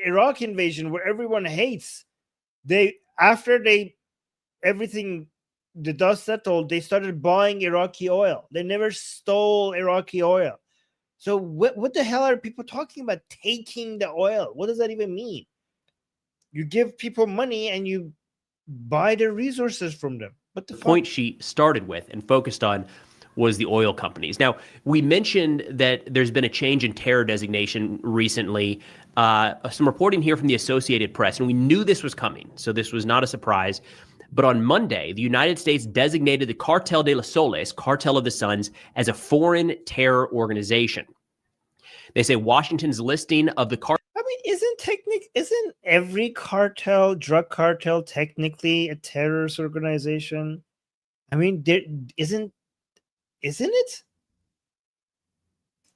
Iraq invasion, where everyone hates, the dust settled, they started buying Iraqi oil. They never stole Iraqi oil. So what the hell are people talking about taking the oil? What does that even mean? You give people money and you buy their resources from them. What the point she started with and focused on was the oil companies. Now, we mentioned that there's been a change in terror designation recently. Some reporting here from the Associated Press, and we knew this was coming, so this was not a surprise. But on Monday, the United States designated the Cartel de los Soles, Cartel of the Suns, as a foreign terror organization. They say Washington's listing of the cartel. I mean, isn't every drug cartel technically a terrorist organization? I mean, isn't it?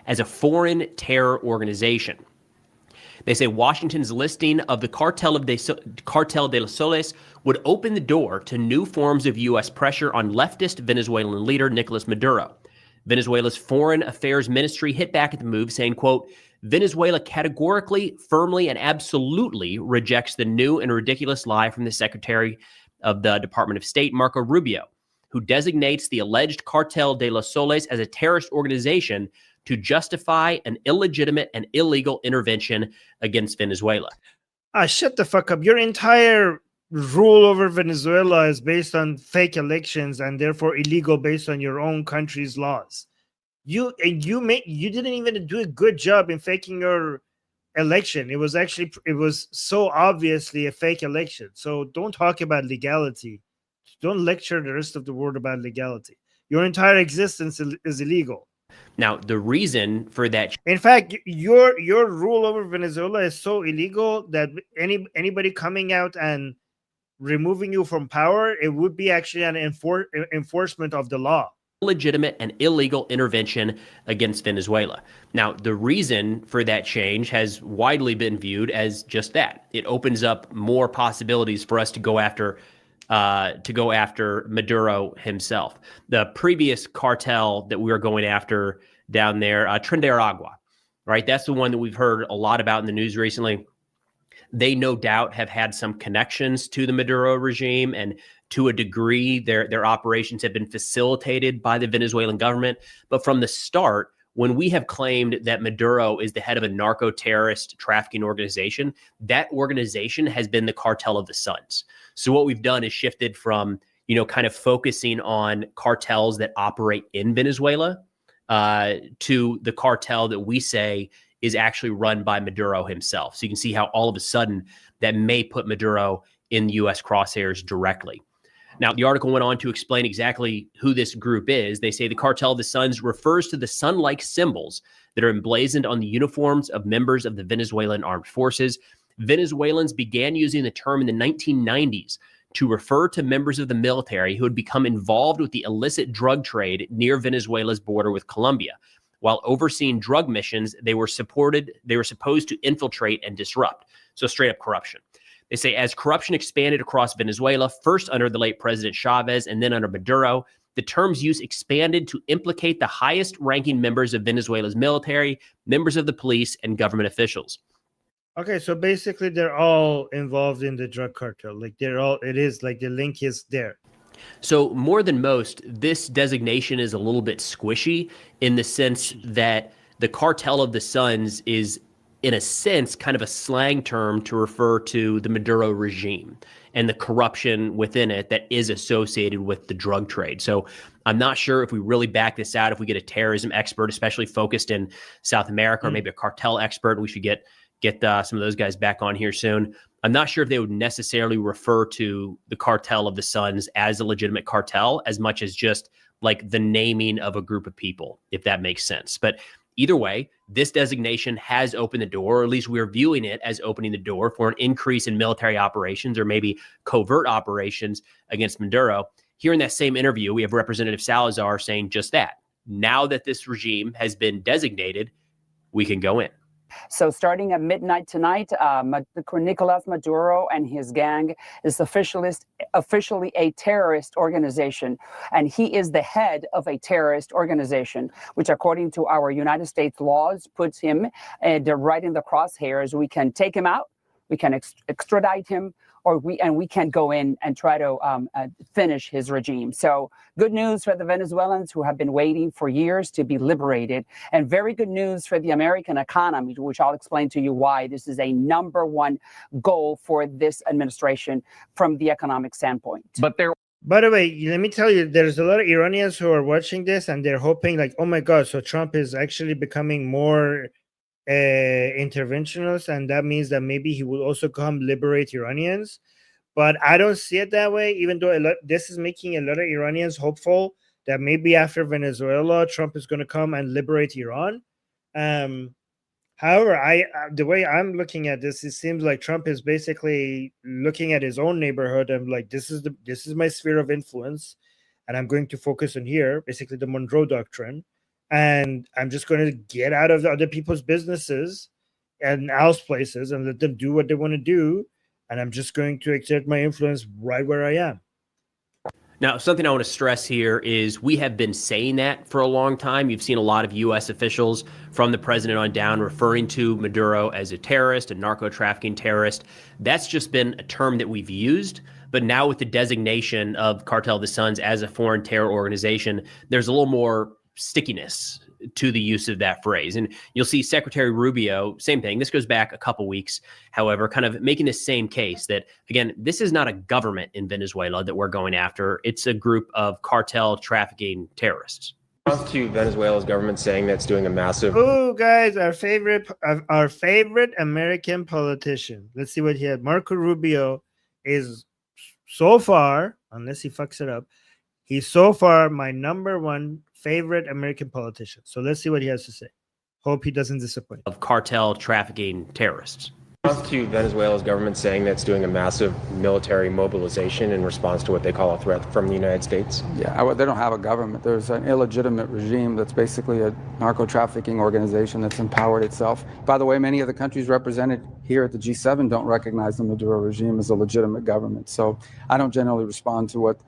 As a foreign terror organization. They say Washington's listing of the Cartel de los Soles would open the door to new forms of U.S. pressure on leftist Venezuelan leader Nicolas Maduro. Venezuela's Foreign Affairs Ministry hit back at the move, saying, quote, Venezuela categorically, firmly, and absolutely rejects the new and ridiculous lie from the Secretary of the Department of State, Marco Rubio. who designates the alleged Cartel de los Soles as a terrorist organization to justify an illegitimate and illegal intervention against Venezuela. Shut the fuck up. Your entire rule over Venezuela is based on fake elections and therefore illegal based on your own country's laws. You didn't even do a good job in faking your election. It was so obviously a fake election. So don't talk about legality. Don't lecture the rest of the world about legality. Your entire existence is illegal. Now, the reason for that, in fact, your rule over Venezuela is so illegal that anybody coming out and removing you from power, it would be actually an enforcement of the law. Legitimate and illegal intervention against Venezuela. Now, the reason for that change has widely been viewed as just that. It opens up more possibilities for us to go after Maduro himself. The previous cartel that we were going after down there, Trinidad, right? That's the one that we've heard a lot about in the news recently. They no doubt have had some connections to the Maduro regime, and to a degree, their operations have been facilitated by the Venezuelan government. But from the start, when we have claimed that Maduro is the head of a narco-terrorist trafficking organization, that organization has been the Cartel of the Suns. So what we've done is shifted from, kind of focusing on cartels that operate in Venezuela to the cartel that we say is actually run by Maduro himself. So you can see how all of a sudden that may put Maduro in the U.S. crosshairs directly. Now, the article went on to explain exactly who this group is. They say the Cartel of the Suns refers to the sun-like symbols that are emblazoned on the uniforms of members of the Venezuelan armed forces. Venezuelans began using the term in the 1990s to refer to members of the military who had become involved with the illicit drug trade near Venezuela's border with Colombia. While overseeing drug missions, they were supposed to infiltrate and disrupt. So straight up corruption. They say as corruption expanded across Venezuela, first under the late President Chavez and then under Maduro, the term's use expanded to implicate the highest ranking members of Venezuela's military, members of the police, and government officials. Okay, so basically they're all involved in the drug cartel. Like it is like the link is there. So more than most, this designation is a little bit squishy in the sense that the Cartel of the Suns is, in a sense, kind of a slang term to refer to the Maduro regime and the corruption within it that is associated with the drug trade. So I'm not sure if we really back this out, if we get a terrorism expert, especially focused in South America, or maybe a cartel expert. We should get some of those guys back on here soon. I'm not sure if they would necessarily refer to the Cartel of the Suns as a legitimate cartel as much as just like the naming of a group of people, if that makes sense. But either way, this designation has opened the door, or at least we're viewing it as opening the door for an increase in military operations or maybe covert operations against Maduro. Here in that same interview, we have Representative Salazar saying just that. Now that this regime has been designated, we can go in. So starting at midnight tonight, Nicolas Maduro and his gang is officially a terrorist organization. And he is the head of a terrorist organization, which according to our United States laws puts him right in the crosshairs. We can take him out, we can extradite him, or we can go in and try to finish his regime. So good news for the Venezuelans who have been waiting for years to be liberated, and very good news for the American economy, which I'll explain to you why this is a number one goal for this administration from the economic standpoint. By the way, let me tell you, there's a lot of Iranians who are watching this and they're hoping like, oh my God, so Trump is actually becoming more interventionist, and that means that maybe he will also come liberate Iranians. But I don't see it that way, even though this is making a lot of Iranians hopeful that maybe after Venezuela, Trump is going to come and liberate Iran. However, the way I'm looking at this, it seems like Trump is basically looking at his own neighborhood and like, this is my sphere of influence, and I'm going to focus on here, basically the Monroe Doctrine. And I'm just going to get out of the other people's businesses and else places and let them do what they want to do. And I'm just going to exert my influence right where I am. Now, something I want to stress here is we have been saying that for a long time. You've seen a lot of U.S. officials from the president on down referring to Maduro as a terrorist, a narco-trafficking terrorist. That's just been a term that we've used. But now with the designation of Cartel of the Suns as a foreign terror organization, there's a little more stickiness to the use of that phrase. And you'll see Secretary Rubio, same thing. This goes back a couple weeks, however, kind of making the same case that, again, this is not a government in Venezuela that we're going after. It's a group of cartel trafficking terrorists. To Venezuela's government saying that's doing a massive. Oh, guys, our favorite American politician. Let's see what he had. Marco Rubio is so far, unless he fucks it up, he's so far my number one favorite American politician. So let's see what he has to say. Hope he doesn't disappoint. Of cartel trafficking terrorists. To Venezuela's government saying that's doing a massive military mobilization in response to what they call a threat from the United States? Yeah, they don't have a government. There's an illegitimate regime that's basically a narco-trafficking organization that's empowered itself. By the way, many of the countries represented here at the G7 don't recognize the Maduro regime as a legitimate government. So I don't generally respond to what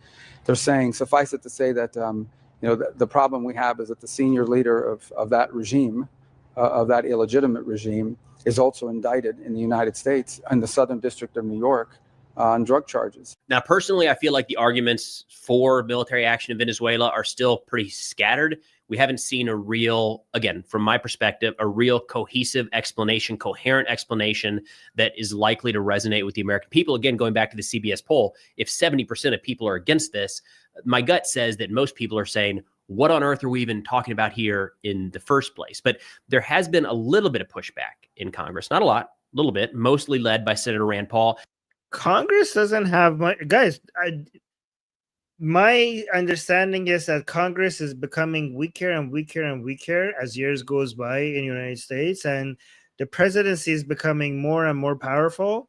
they're saying. Suffice it to say that the problem we have is that the senior leader of that regime, of that illegitimate regime, is also indicted in the United States in the Southern District of New York on drug charges. Now, personally, I feel like the arguments for military action in Venezuela are still pretty scattered. We haven't seen a real, again, from my perspective, a real cohesive explanation, coherent explanation that is likely to resonate with the American people. Again, going back to the CBS poll, if 70% of people are against this, my gut says that most people are saying, what on earth are we even talking about here in the first place? But there has been a little bit of pushback in Congress, not a lot, a little bit, mostly led by Senator Rand Paul. Congress doesn't have much, guys. My understanding is that Congress is becoming weaker and weaker and weaker as years goes by in the United States, and the presidency is becoming more and more powerful,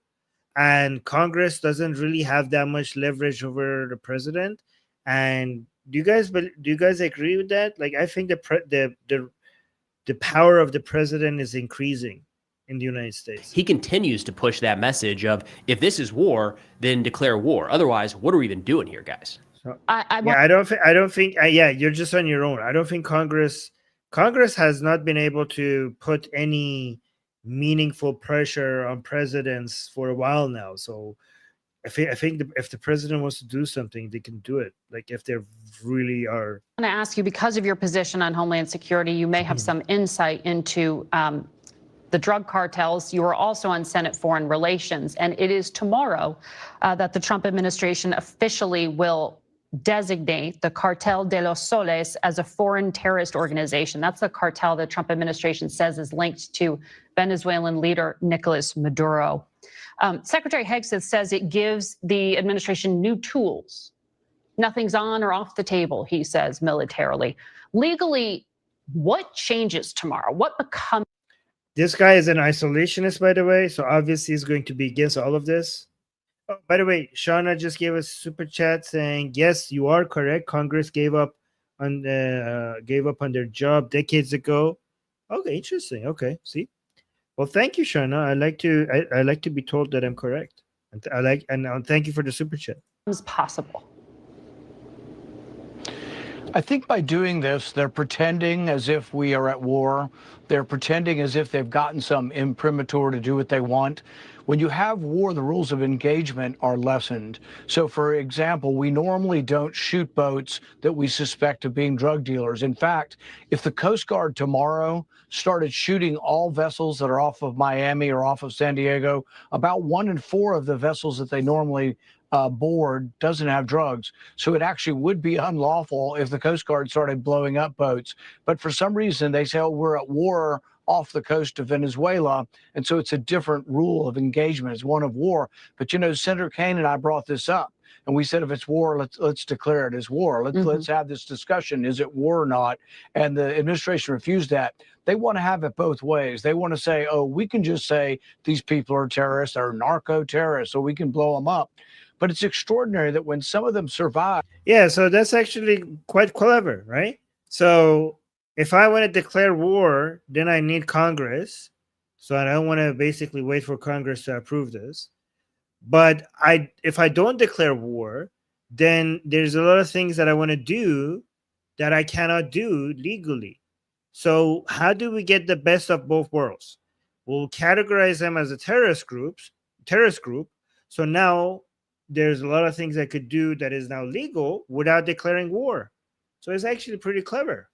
and Congress doesn't really have that much leverage over the president. And do you guys agree with that? Like, I think the power of the president is increasing in the United States. He continues to push that message of, if this is war, then declare war. Otherwise, what are we even doing here, guys? So, I don't think. You're just on your own. I don't think Congress has not been able to put any meaningful pressure on presidents for a while now. So I think if the president wants to do something, they can do it. Like, if they really are. I want to ask you, because of your position on Homeland Security, you may have some insight into the drug cartels. You are also on Senate Foreign Relations, and it is tomorrow that the Trump administration officially will designate the Cartel de los Soles as a foreign terrorist organization. That's the cartel the Trump administration says is linked to Venezuelan leader Nicolas Maduro. Secretary Hegseth says it gives the administration new tools. Nothing's on or off the table, he says, militarily. Legally, what changes tomorrow? What becomes? This guy is an isolationist, by the way, so obviously he's going to be against all of this. Oh, by the way, Shauna just gave us super chat saying, yes, you are correct. Congress gave up on their job decades ago. Okay, interesting. Okay, see. Well, thank you, Shauna. I like to be told that I'm correct. And thank you for the super chat. It's possible. I think by doing this, they're pretending as if we are at war. They're pretending as if they've gotten some imprimatur to do what they want. When you have war, the rules of engagement are lessened. So, for example, we normally don't shoot boats that we suspect of being drug dealers. In fact, if the Coast Guard tomorrow started shooting all vessels that are off of Miami or off of San Diego, about 1 in 4 of the vessels that they normally board doesn't have drugs. So it actually would be unlawful if the Coast Guard started blowing up boats. But for some reason, they say, oh, we're at war off the coast of Venezuela. And so it's a different rule of engagement. It's one of war. But, you know, Senator Kaine and I brought this up. And we said, if it's war, let's declare it as war. Let's have this discussion. Is it war or not? And the administration refused that. They want to have it both ways. They want to say, oh, we can just say these people are terrorists or narco-terrorists, so we can blow them up. But it's extraordinary that when some of them survive. Yeah, so that's actually quite clever, right? So if I want to declare war, then I need Congress. So I don't want to basically wait for Congress to approve this. But if I don't declare war, then there's a lot of things that I want to do that I cannot do legally. So how do we get the best of both worlds? We'll categorize them as a terrorist group. So now there's a lot of things they could do that is now legal without declaring war. So it's actually pretty clever.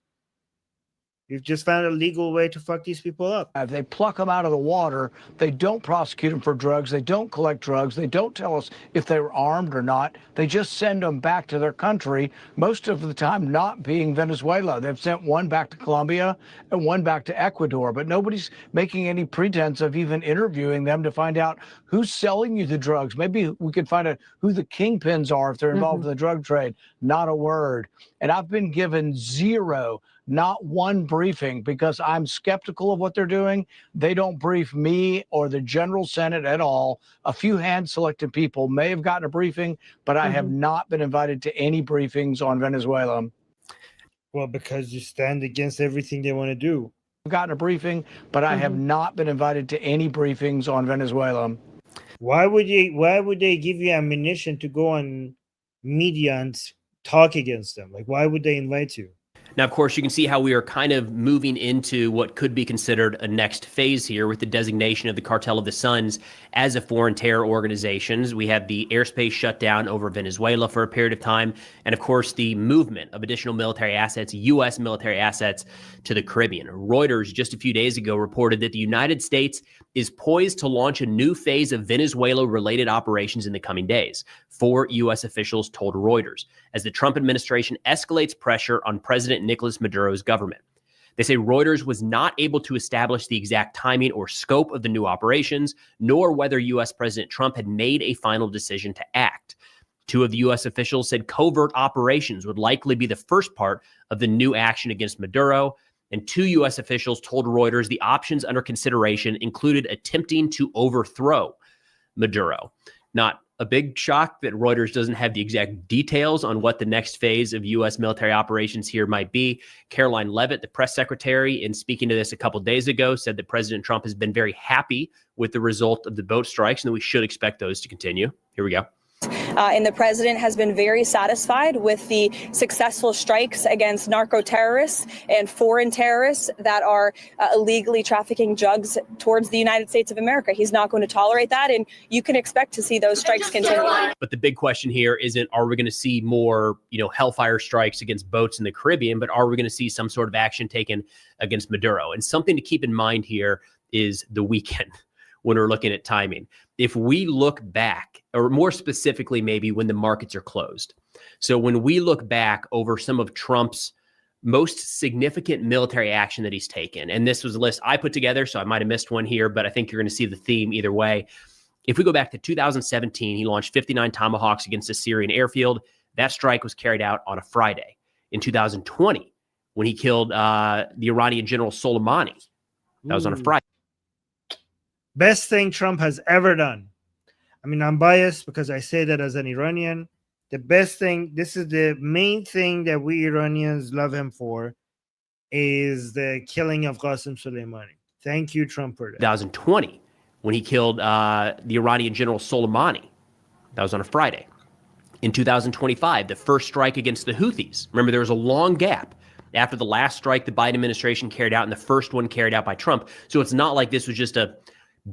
You've just found a legal way to fuck these people up. They pluck them out of the water. They don't prosecute them for drugs. They don't collect drugs. They don't tell us if they were armed or not. They just send them back to their country, most of the time not being Venezuela. They've sent one back to Colombia and one back to Ecuador, but nobody's making any pretense of even interviewing them to find out who's selling you the drugs. Maybe we could find out who the kingpins are if they're involved in the drug trade. Not a word. And I've been given zero, not one briefing, because I'm skeptical of what they're doing. They don't brief me or the General Senate at all. A few hand-selected people may have gotten a briefing, but I have not been invited to any briefings on Venezuela. Well, because you stand against everything they want to do. I've gotten a briefing, but I have not been invited to any briefings on Venezuela. Why would they give you ammunition to go on media and talk against them? Like, why would they invite you? Now, of course, you can see how we are kind of moving into what could be considered a next phase here with the designation of the Cartel of the Suns as a foreign terror organization. We have the airspace shut down over Venezuela for a period of time, and of course, the movement of additional military assets, U.S. military assets, to the Caribbean. Reuters just a few days ago reported that the United States is poised to launch a new phase of Venezuela-related operations in the coming days, 4 U.S. officials told Reuters, as the Trump administration escalates pressure on President Nicolas Maduro's government. They say Reuters was not able to establish the exact timing or scope of the new operations, nor whether U.S. President Trump had made a final decision to act. 2 of the U.S. officials said covert operations would likely be the first part of the new action against Maduro, and 2 U.S. officials told Reuters the options under consideration included attempting to overthrow Maduro. Not a big shock that Reuters doesn't have the exact details on what the next phase of U.S. military operations here might be. Caroline Leavitt, the press secretary, in speaking to this a couple days ago, said that President Trump has been very happy with the result of the boat strikes and that we should expect those to continue. Here we go. And the president has been very satisfied with the successful strikes against narco-terrorists and foreign terrorists that are illegally trafficking drugs towards the United States of America. He's not going to tolerate that, and you can expect to see those strikes continue. But the big question here isn't, are we going to see more, hellfire strikes against boats in the Caribbean, but are we going to see some sort of action taken against Maduro? And something to keep in mind here is the weekend when we're looking at timing. If we look back, or more specifically, maybe when the markets are closed. So when we look back over some of Trump's most significant military action that he's taken, and this was a list I put together, so I might have missed one here, but I think you're going to see the theme either way. If we go back to 2017, he launched 59 Tomahawks against a Syrian airfield. That strike was carried out on a Friday. In 2020, when he killed the Iranian General Soleimani, that was on a Friday. Best thing Trump has ever done. I mean, I'm biased because I say that as an Iranian. The best thing, this is the main thing that we Iranians love him for, is the killing of Qasem Soleimani. Thank you, Trump, for that. 2020, when he killed the Iranian General Soleimani. That was on a Friday. In 2025, the first strike against the Houthis. Remember, there was a long gap after the last strike the Biden administration carried out and the first one carried out by Trump. So it's not like this was just a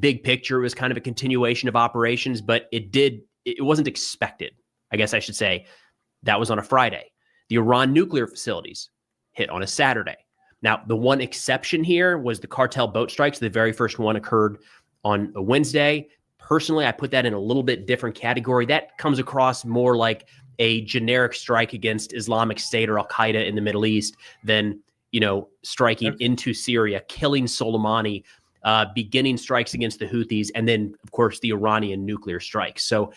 big picture. It was kind of a continuation of operations, but it wasn't expected. I guess I should say that was on a Friday. The Iran nuclear facilities hit on a Saturday. Now, the one exception here was the cartel boat strikes. The very first one occurred on a Wednesday. Personally, I put that in a little bit different category. That comes across more like a generic strike against Islamic State or Al-Qaeda in the Middle East than, striking into Syria, killing Soleimani, beginning strikes against the Houthis, and then, of course, the Iranian nuclear strikes. So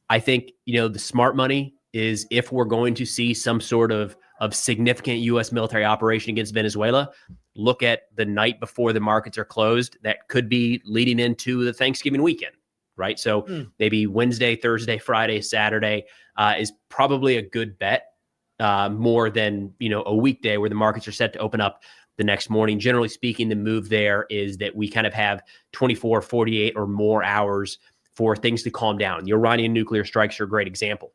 I think, the smart money is, if we're going to see some sort of significant U.S. military operation against Venezuela, look at the night before the markets are closed. That could be leading into the Thanksgiving weekend, right? So maybe Wednesday, Thursday, Friday, Saturday is probably a good bet, more than, a weekday where the markets are set to open up the next morning. Generally speaking, the move there is that we kind of have 24, 48 or more hours for things to calm down. The Iranian nuclear strikes are a great example.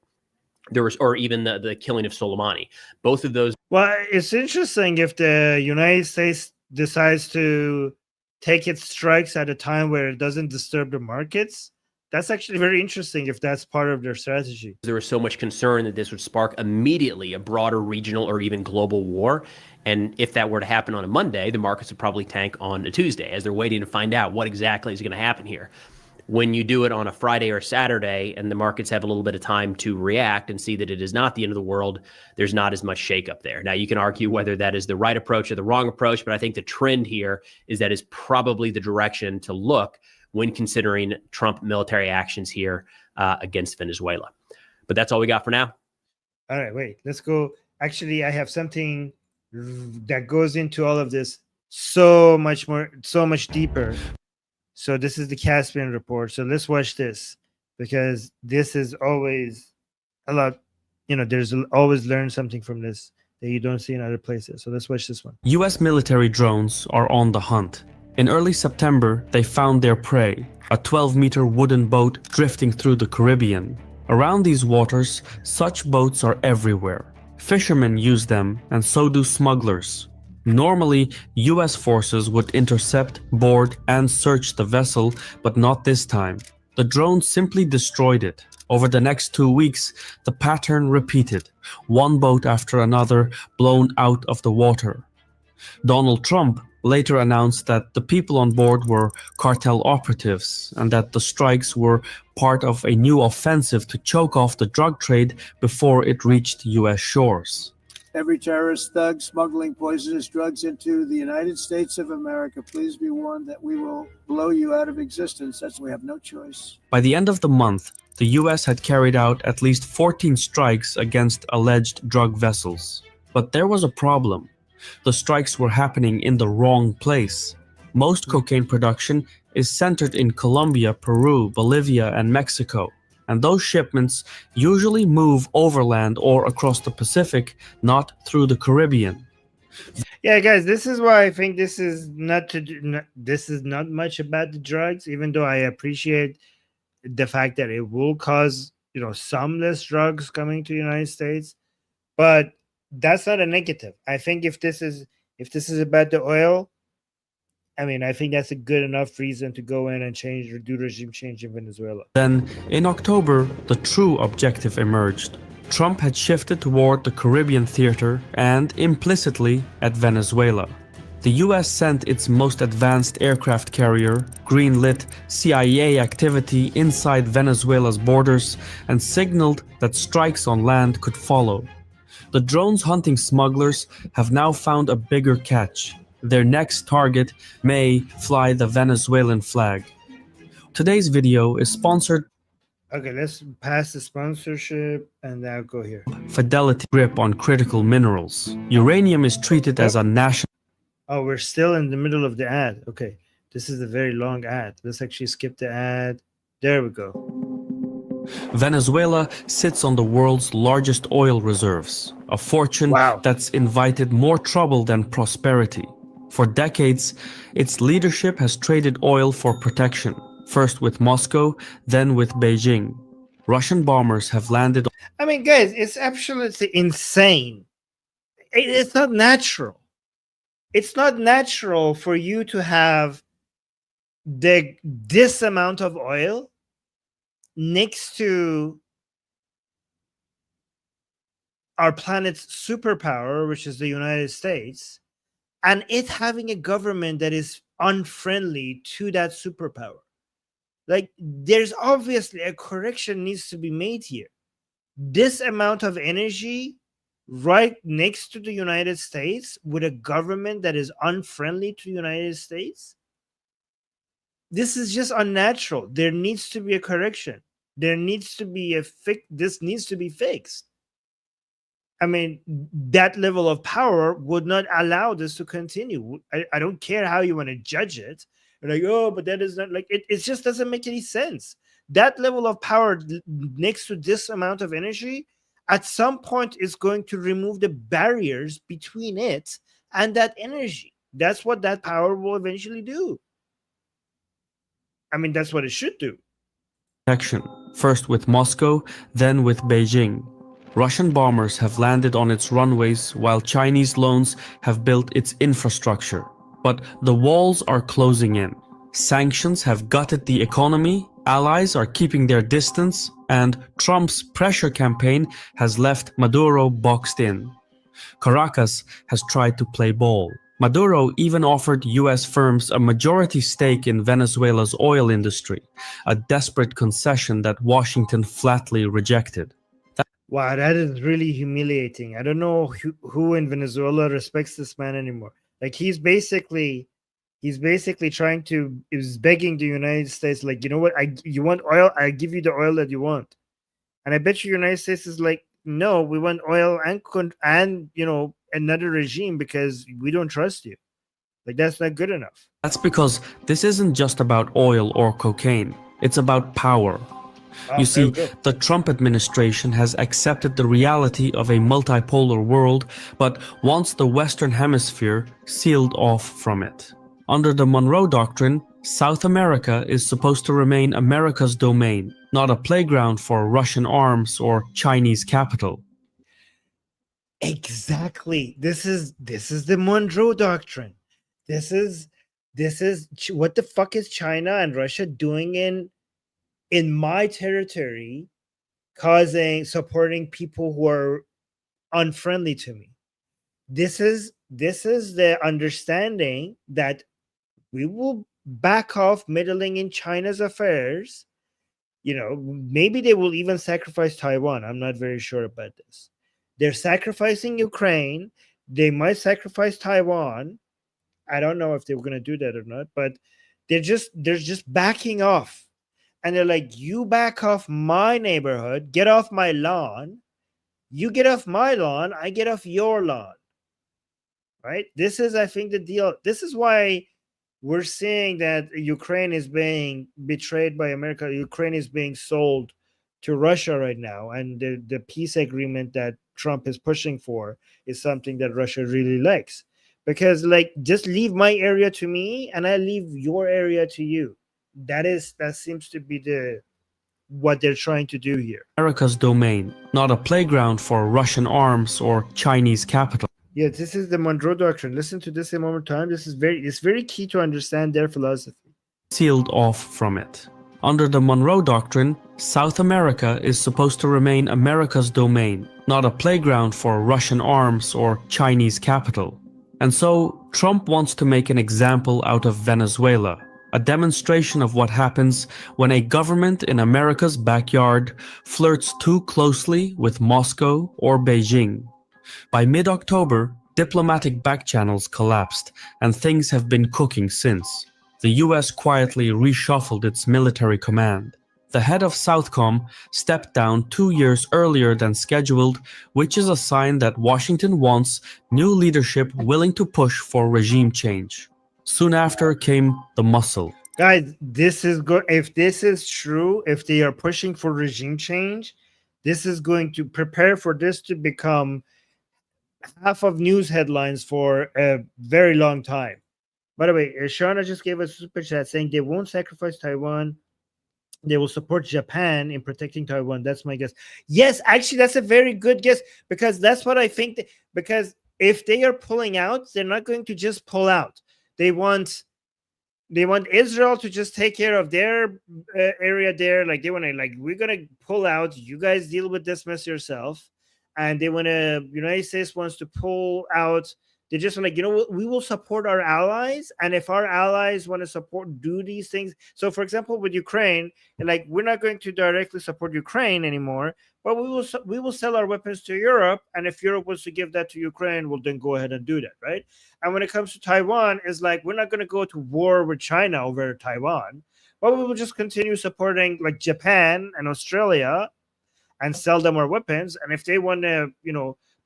Or even the killing of Soleimani. Both of those. Well, it's interesting if the United States decides to take its strikes at a time where it doesn't disturb the markets. That's actually very interesting if that's part of their strategy. There was so much concern that this would spark immediately a broader regional or even global war. And if that were to happen on a Monday, the markets would probably tank on a Tuesday as they're waiting to find out what exactly is going to happen here. When you do it on a Friday or Saturday and the markets have a little bit of time to react and see that it is not the end of the world, there's not as much shakeup there. Now, you can argue whether that is the right approach or the wrong approach, but I think the trend here is that is probably the direction to look when considering Trump military actions here against Venezuela. But that's all we got for now. All right, wait, let's go. Actually, I have something that goes into all of this so much deeper. So this is the Caspian report. So let's watch this, because this is always a lot, there's always learn something from this that you don't see in other places. So let's watch this one. US military drones are on the hunt. In early September, they found their prey, a 12-meter wooden boat drifting through the Caribbean. Around these waters, such boats are everywhere. Fishermen use them, and so do smugglers. Normally, US forces would intercept, board, and search the vessel, but not this time. The drone simply destroyed it. Over the next 2 weeks, the pattern repeated, one boat after another blown out of the water. Donald Trump later announced that the people on board were cartel operatives and that the strikes were part of a new offensive to choke off the drug trade before it reached US shores. Every terrorist thug smuggling poisonous drugs into the United States of America, please be warned that we will blow you out of existence. That's we have no choice. By the end of the month, the US had carried out at least 14 strikes against alleged drug vessels. But there was a problem. The strikes were happening in the wrong place. Most cocaine production is centered in Colombia, Peru, Bolivia, and Mexico. And those shipments usually move overland or across the Pacific, not through the Caribbean. Yeah, guys, this is why I think this is not much about the drugs, even though I appreciate the fact that it will cause, some less drugs coming to the United States. But that's not a negative. I think if this is about the oil, I think that's a good enough reason to go in and change or do regime change in Venezuela. Then, in October, the true objective emerged. Trump had shifted toward the Caribbean theater and, implicitly, at Venezuela. The US sent its most advanced aircraft carrier, greenlit CIA activity inside Venezuela's borders, and signaled that strikes on land could follow. The drones hunting smugglers have now found a bigger catch. Their next target may fly the Venezuelan flag. Today's video is sponsored. Okay, let's pass the sponsorship and now go here. Fidelity grip on critical minerals. Uranium is treated as a national. Oh, we're still in the middle of the ad. Okay, this is a very long ad. Let's actually skip the ad. There we go. Venezuela sits on the world's largest oil reserves, a fortune that's invited more trouble than prosperity. For decades, its leadership has traded oil for protection, first with Moscow, then with Beijing. Russian bombers have landed. Guys, it's absolutely insane. It's not natural. It's not natural for you to have this amount of oil next to our planet's superpower, which is the United States, and it having a government that is unfriendly to that superpower. Like, there's obviously a correction needs to be made here. This amount of energy right next to the United States with a government that is unfriendly to the United States, this is just unnatural. There needs to be a correction. There needs to be a fix. This needs to be fixed. That level of power would not allow this to continue. I don't care how you want to judge it. You're like, oh, but that is not like it. It just doesn't make any sense. That level of power next to this amount of energy, at some point, is going to remove the barriers between it and that energy. That's what that power will eventually do. That's what it should do. Protection, first with Moscow, then with Beijing. Russian bombers have landed on its runways while Chinese loans have built its infrastructure. But the walls are closing in. Sanctions have gutted the economy, Allies are keeping their distance, and Trump's pressure campaign has left Maduro boxed in. Caracas has tried to play ball. Maduro even offered US firms a majority stake in Venezuela's oil industry, a desperate concession that Washington flatly rejected. Wow, that is really humiliating. I don't know who in Venezuela respects this man anymore. Like he's basically trying to is begging the United States, like, you know what, you want oil, I give you the oil that you want. And I bet you United States is like, no, we want oil and you know, another regime because we don't trust you. Like that's not good enough. That's because this isn't just about oil or cocaine. It's about power. You see, the Trump administration has accepted the reality of a multipolar world, but wants the Western Hemisphere sealed off from it. Under the Monroe Doctrine, South America is supposed to remain America's domain, not a playground for Russian arms or Chinese capital. Exactly. This is the Monroe Doctrine. This is what the fuck is China and Russia doing in my territory, supporting people who are unfriendly to me. This is the understanding that we will back off meddling in China's affairs. You know, maybe they will even sacrifice Taiwan. I'm not very sure about this. They're sacrificing Ukraine. They might sacrifice Taiwan. I don't know if they were going to do that or not, but they're just backing off. And they're like, you back off my neighborhood, get off my lawn. You get off my lawn, I get off your lawn. Right? This is, I think, the deal. This is why we're seeing that Ukraine is being betrayed by America. Ukraine is being sold to Russia right now. And the peace agreement that Trump is pushing for is something that Russia really likes. Because, like, just leave my area to me and I leave your area to you. That seems to be what they're trying to do here. America's domain, not a playground for Russian arms or Chinese capital. Yeah, this is the Monroe Doctrine. Listen to this one more time. It's very key to understand their philosophy. Sealed off from it. Under the Monroe Doctrine, South America is supposed to remain America's domain, not a playground for Russian arms or Chinese capital. And so, Trump wants to make an example out of Venezuela, a demonstration of what happens when a government in America's backyard flirts too closely with Moscow or Beijing. By mid-October, diplomatic backchannels collapsed, and things have been cooking since. The US quietly reshuffled its military command. The head of Southcom stepped down 2 years earlier than scheduled, which is a sign that Washington wants new leadership willing to push for regime change. Soon after came the muscle. Guys, this is good. If this is true, if they are pushing for regime change, this is going to prepare for this to become half of news headlines for a very long time. By the way, Shauna just gave us a super chat saying they won't sacrifice Taiwan. They will support Japan in protecting Taiwan. That's my guess. Yes, actually, that's a very good guess because that's what I think. Because if they are pulling out, they're not going to just pull out. They want Israel to just take care of their area there. Like they want to, like, we're gonna pull out. You guys deal with this mess yourself. And they want to. United States wants to pull out. They just want, like, you know what, we will support our allies, and if our allies want to do these things. So, for example, with Ukraine, like, we're not going to directly support Ukraine anymore, but we will sell our weapons to Europe, and if Europe wants to give that to Ukraine, we'll then go ahead and do that, right? And when it comes to Taiwan, it's like we're not going to go to war with China over Taiwan, but we will just continue supporting, like, Japan and Australia, and sell them our weapons. And if they want to,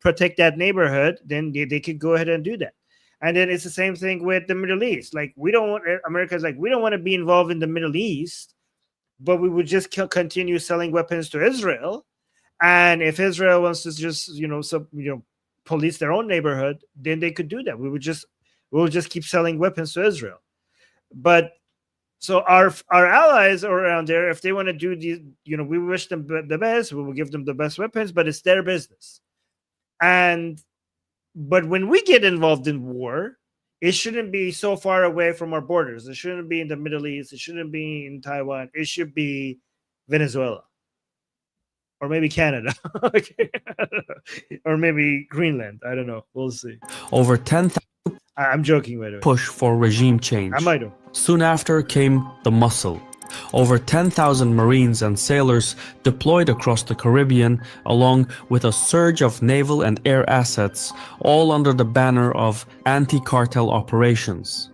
protect that neighborhood, then they could go ahead and do that. And then it's the same thing with the Middle East. Like, America's like, we don't want to be involved in the Middle East, but we would just continue selling weapons to Israel. And if Israel wants to just, police their own neighborhood, then they could do that. We will just keep selling weapons to Israel. But so our allies around there, if they want to do these, we wish them the best. We will give them the best weapons, but it's their business. But when we get involved in war, It shouldn't be so far away from our borders. It shouldn't be in the Middle East. It shouldn't be in Taiwan. It should be Venezuela. Or maybe Canada. Or maybe Greenland. I don't know. We'll see. Over 10,000 I'm joking, by the way. push for regime change. I might have. Soon after came the muscle. Over 10,000 Marines and sailors deployed across the Caribbean, along with a surge of naval and air assets, all under the banner of anti-cartel operations.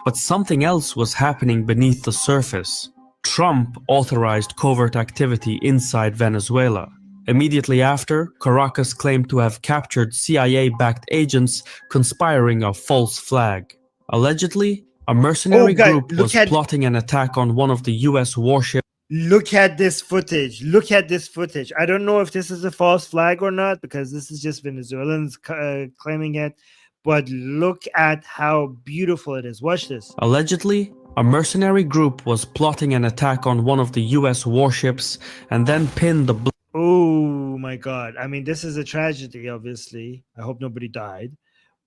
But something else was happening beneath the surface. Trump authorized covert activity inside Venezuela. Immediately after, Caracas claimed to have captured CIA-backed agents conspiring a false flag. Allegedly, a mercenary group was plotting an attack on one of the US warships. Look at this footage. Look at this footage. I don't know if this is a false flag or not, because this is just Venezuelans claiming it. But look at how beautiful it is. Watch this. Allegedly, a mercenary group was plotting an attack on one of the US warships and then pinned the... Oh my God. I mean, this is a tragedy, obviously. I hope nobody died.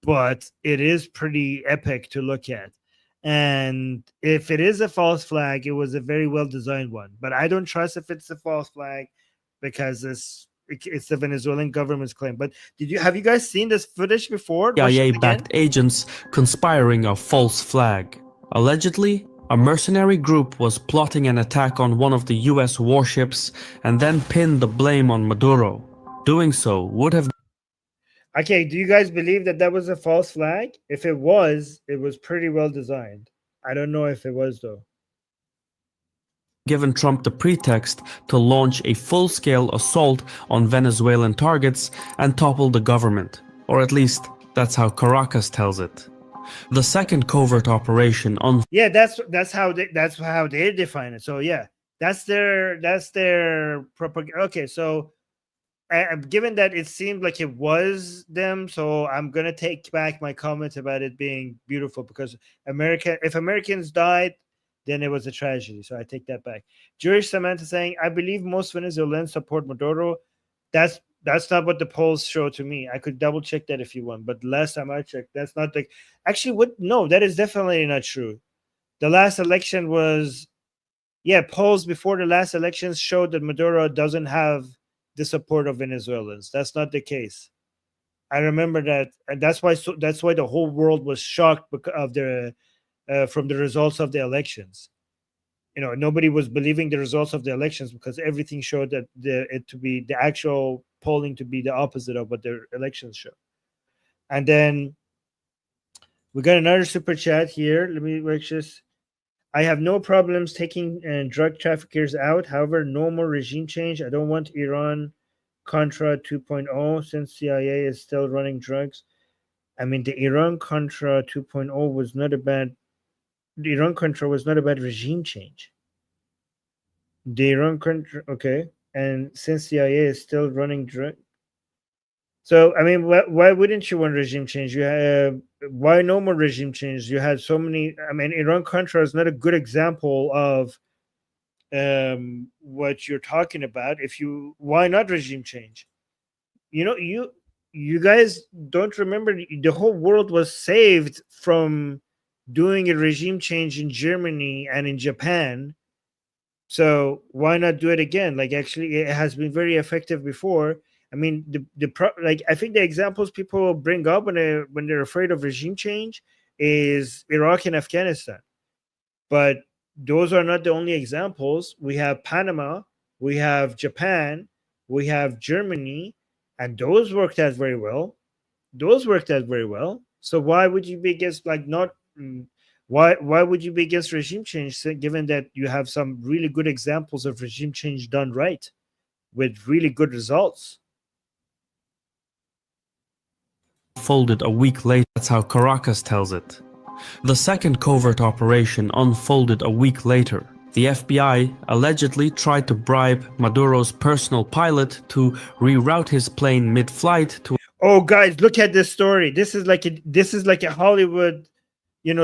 But it is pretty epic to look at. And if it is a false flag, it was a very well-designed one. But I don't trust if it's a false flag because it's the Venezuelan government's claim. But have you guys seen this footage before? CIA-backed agents conspiring a false flag. Allegedly, a mercenary group was plotting an attack on one of the US warships and then pinned the blame on Maduro. Doing so would have... Okay, do you guys believe that was a false flag? If it was pretty well designed. I don't know if it was, though. Given Trump the pretext to launch a full-scale assault on Venezuelan targets and topple the government. Or at least, that's how Caracas tells it. The second covert operation on... Yeah, that's how they define it. So yeah, that's their propaganda. Okay, so given that it seemed like it was them, so I'm gonna take back my comment about it being beautiful, because if Americans died, then it was a tragedy. So I take that back. Jewish Samantha saying, I believe most Venezuelans support Maduro. That's not what the polls show to me. I could double check that if you want, but last time I checked, that's not the... Actually, no, that is definitely not true. The last election was... Yeah, polls before the last elections showed that Maduro doesn't have the support of Venezuelans. That's not the case. I remember that, and that's why the whole world was shocked because of from the results of the elections. You know, nobody was believing the results of the elections because everything showed that the actual polling to be the opposite of what the elections show. And then we got another super chat here. Let me work this. I have no problems taking drug traffickers out. However, no more regime change. I don't want Iran Contra 2.0 since CIA is still running drugs. I mean, the Iran Contra 2.0 was not a bad... The Iran Contra was not about regime change. The Iran Contra, okay. And since CIA is still running drug... So, I mean, why wouldn't you want regime change? Why no more regime change? You had so many... I mean, Iran Contra is not a good example of what you're talking about. Why not regime change? You know, you guys don't remember the whole world was saved from doing a regime change in Germany and in Japan. So why not do it again? Like, actually, it has been very effective before. I mean, I think the examples people bring up when they're afraid of regime change is Iraq and Afghanistan. But those are not the only examples. We have Panama, we have Japan, we have Germany, and those worked out very well. So why would you be against why would you be against regime change, given that you have some really good examples of regime change done right with really good results? Unfolded a week later. That's how Caracas tells it. The second covert operation unfolded a week later. The FBI allegedly tried to bribe Maduro's personal pilot to reroute his plane mid-flight to... Oh, guys, look at this story. This is like a Hollywood,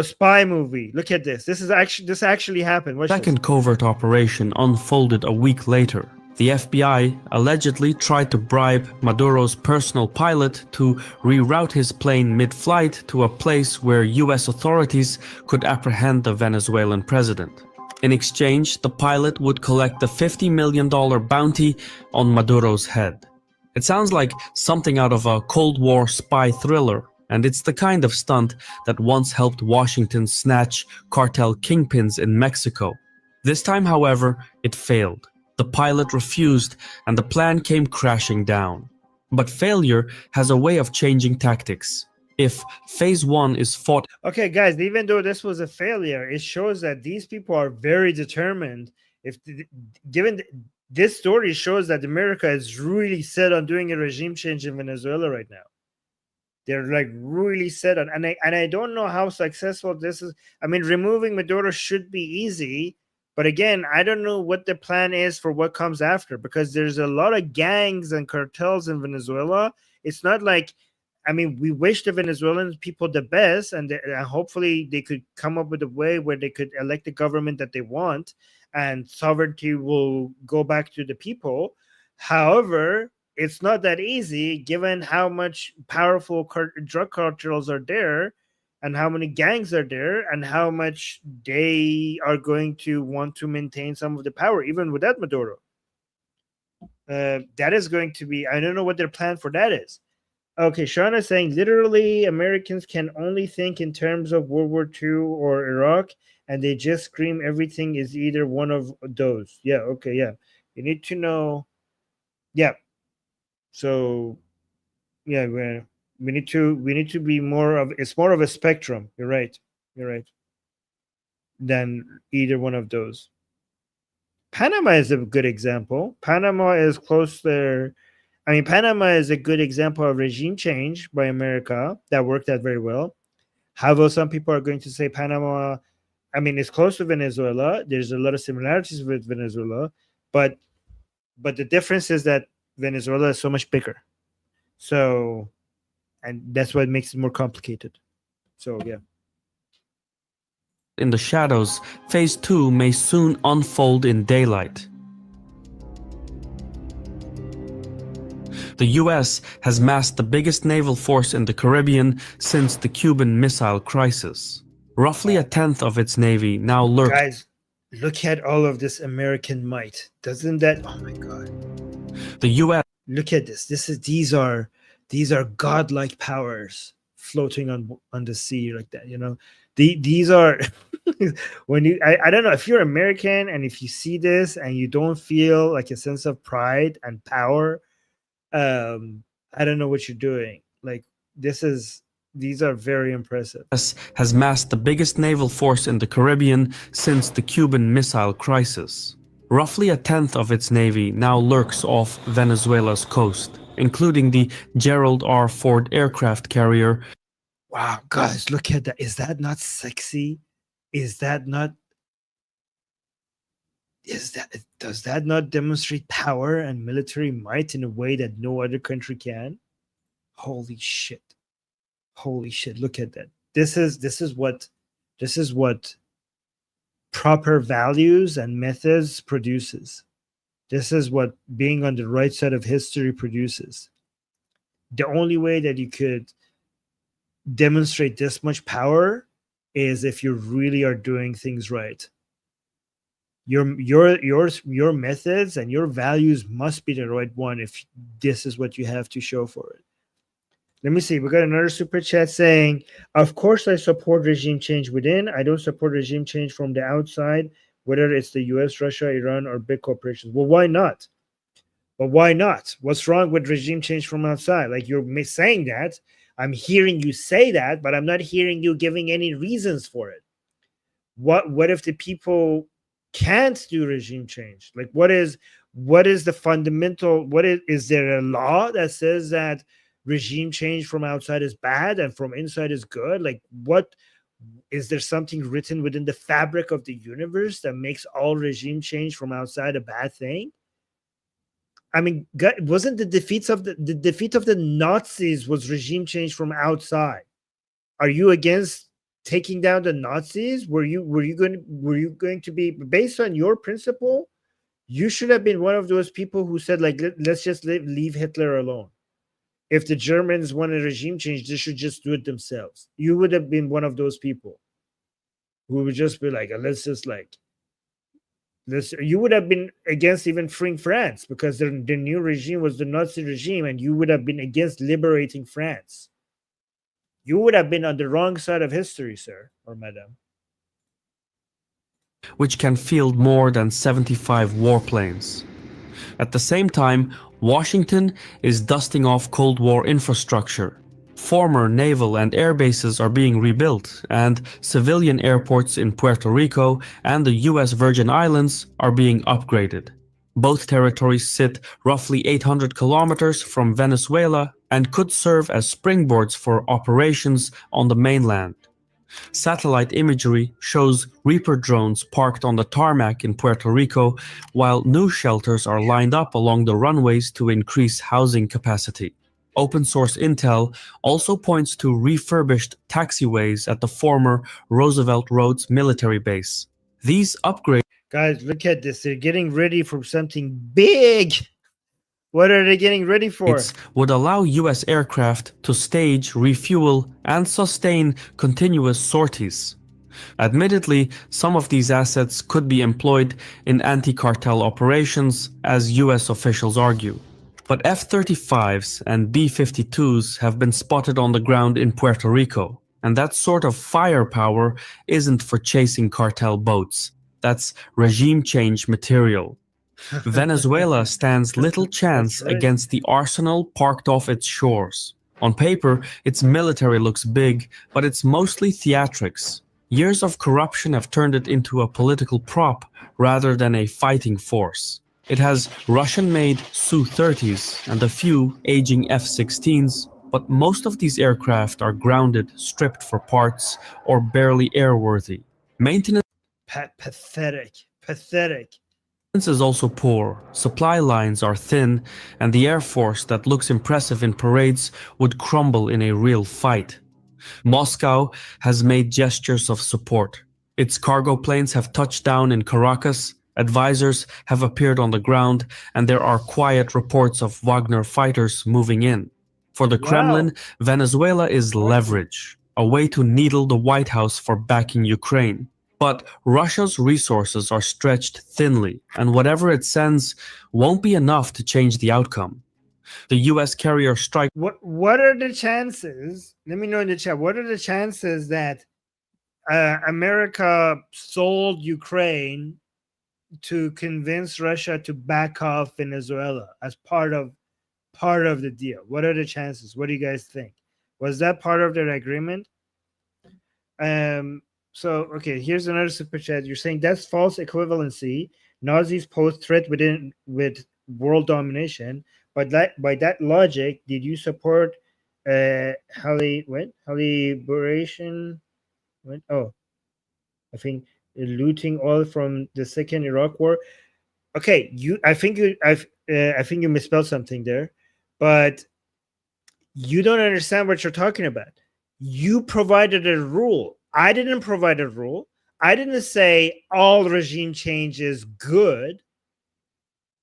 spy movie. Look at this. This actually happened. Watch Second this. Covert operation unfolded a week later. The FBI allegedly tried to bribe Maduro's personal pilot to reroute his plane mid-flight to a place where US authorities could apprehend the Venezuelan president. In exchange, the pilot would collect the $50 million bounty on Maduro's head. It sounds like something out of a Cold War spy thriller, and it's the kind of stunt that once helped Washington snatch cartel kingpins in Mexico. This time, however, it failed. The pilot refused, and the plan came crashing down. But failure has a way of changing tactics. If phase 1 is fought... Okay, guys, even though this was a failure, it shows that these people are very determined. This story shows that America is really set on doing a regime change in Venezuela right now. They're like really set on, and I don't know how successful this is. I mean, removing Maduro should be easy, but again, I don't know what the plan is for what comes after, because there's a lot of gangs and cartels in Venezuela. It's not like, I mean, we wish the Venezuelan people the best, and hopefully they could come up with a way where they could elect the government that they want, and sovereignty will go back to the people. However, it's not that easy given how much powerful drug cartels are there, and how many gangs are there, and how much they are going to want to maintain some of the power, even without Maduro. That is going to be, I don't know what their plan for that is. Okay, Sean is saying, literally, Americans can only think in terms of World War II or Iraq, and they just scream everything is either one of those. Yeah, okay, yeah. You need to know, yeah. So, yeah, we need to be more of, it's more of a spectrum. You're right, than either one of those. Panama is a good example. Panama is close there. I mean, Panama is a good example of regime change by America that worked out very well. However, some people are going to say Panama, I mean, it's close to Venezuela. There's a lot of similarities with Venezuela, but the difference is that Venezuela is so much bigger. So, and that's what makes it more complicated. So, yeah. In the shadows, phase 2 may soon unfold in daylight. The US has massed the biggest naval force in the Caribbean since the Cuban Missile Crisis. Roughly a tenth of its navy now lurks. Guys, look at all of this American might. Doesn't that? Oh my God. The US. Look at this. These are godlike powers floating on the sea like that. You know, these are when you. I don't know if you're American and if you see this and you don't feel like a sense of pride and power. I don't know what you're doing. Like these are very impressive. Has massed the biggest naval force in the Caribbean since the Cuban Missile Crisis. Roughly a tenth of its navy now lurks off Venezuela's coast, including the Gerald R. Ford aircraft carrier. Wow, guys, look at that. Is that not sexy? Does that not demonstrate power and military might in a way that no other country can? Holy shit. Look at that. This is what proper values and methods produces. This is what being on the right side of history produces. The only way that you could demonstrate this much power is if you really are doing things right. Your methods and your values must be the right one if this is what you have to show for it. Let me see. We got another super chat saying, of course I support regime change within. I don't support regime change from the outside, whether it's the US, Russia, Iran, or big corporations. Well, why not? What's wrong with regime change from outside? Like, you're saying that. I'm hearing you say that, but I'm not hearing you giving any reasons for it. What if the people can't do regime change? Like, what is the fundamental, is there a law that says that regime change from outside is bad and from inside is good? Like, what is there something written within the fabric of the universe that makes all regime change from outside a bad thing? I mean, wasn't the defeat of the Nazis was regime change from outside? Are you against taking down the Nazis? Were you going to be, based on your principle, You should have been one of those people who said, like, let's just leave Hitler alone. If the Germans want a regime change, they should just do it themselves. You would have been one of those people who would just be like, let's just like, this. You would have been against even freeing France because the new regime was the Nazi regime, and you would have been against liberating France. You would have been on the wrong side of history, sir or madam. Which can field more than 75 warplanes. At the same time, Washington is dusting off Cold War infrastructure. Former naval and air bases are being rebuilt, and civilian airports in Puerto Rico and the US Virgin Islands are being upgraded. Both territories sit roughly 800 kilometers from Venezuela and could serve as springboards for operations on the mainland. Satellite imagery shows Reaper drones parked on the tarmac in Puerto Rico, while new shelters are lined up along the runways to increase housing capacity. Open source intel also points to refurbished taxiways at the former Roosevelt Roads military base. These upgrades... Guys, look at this. They're getting ready for something big. What are they getting ready for? Would allow US aircraft to stage, refuel, and sustain continuous sorties. Admittedly, some of these assets could be employed in anti-cartel operations, as US officials argue. But F-35s and B-52s have been spotted on the ground in Puerto Rico, and that sort of firepower isn't for chasing cartel boats. That's regime change material. Venezuela stands little chance against the arsenal parked off its shores. On paper, its military looks big, but it's mostly theatrics. Years of corruption have turned it into a political prop rather than a fighting force. It has Russian-made Su-30s and a few aging F-16s, but most of these aircraft are grounded, stripped for parts, or barely airworthy. Maintenance Pathetic. is also poor, supply lines are thin, and the Air Force that looks impressive in parades would crumble in a real fight. Moscow has made gestures of support. Its cargo planes have touched down in Caracas, advisors have appeared on the ground, and there are quiet reports of Wagner fighters moving in. For the Kremlin, Venezuela is leverage, a way to needle the White House for backing Ukraine. But Russia's resources are stretched thinly, and whatever it sends won't be enough to change the outcome. The US carrier strike... What are the chances? Let me know in the chat. What are the chances that America sold Ukraine to convince Russia to back off Venezuela as part of the deal? What are the chances? What do you guys think? Was that part of their agreement? So, okay, here's another super chat. You're saying that's false equivalency. Nazis pose threat with world domination. But by that logic, did you support liberation? Oh, I think looting oil from the second Iraq War. Okay, I think you misspelled something there, but you don't understand what you're talking about. You provided a rule. I didn't provide a rule. I didn't say all regime change is good.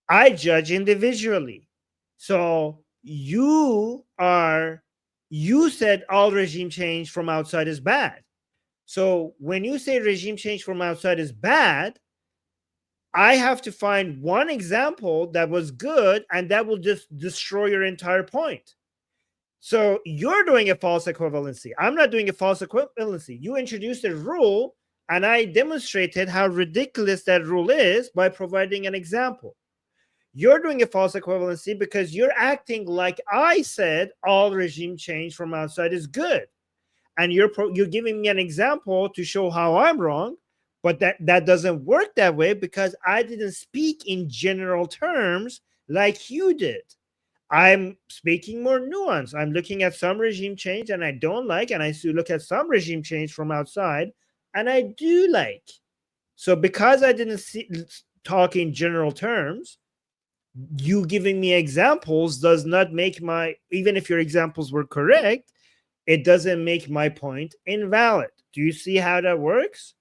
I judge individually. So you said all regime change from outside is bad. So when you say regime change from outside is bad, I have to find one example that was good, and that will just destroy your entire point. So you're doing a false equivalency. I'm not doing a false equivalency. You introduced a rule, and I demonstrated how ridiculous that rule is by providing an example. You're doing a false equivalency because you're acting like I said all regime change from outside is good. And you're giving me an example to show how I'm wrong, but that doesn't work that way because I didn't speak in general terms like you did. I'm speaking more nuanced. I'm looking at some regime change and I don't like, and I look at some regime change from outside and I do like. So because I didn't talk in general terms, you giving me examples does not make even if your examples were correct, it doesn't make my point invalid. Do you see how that works?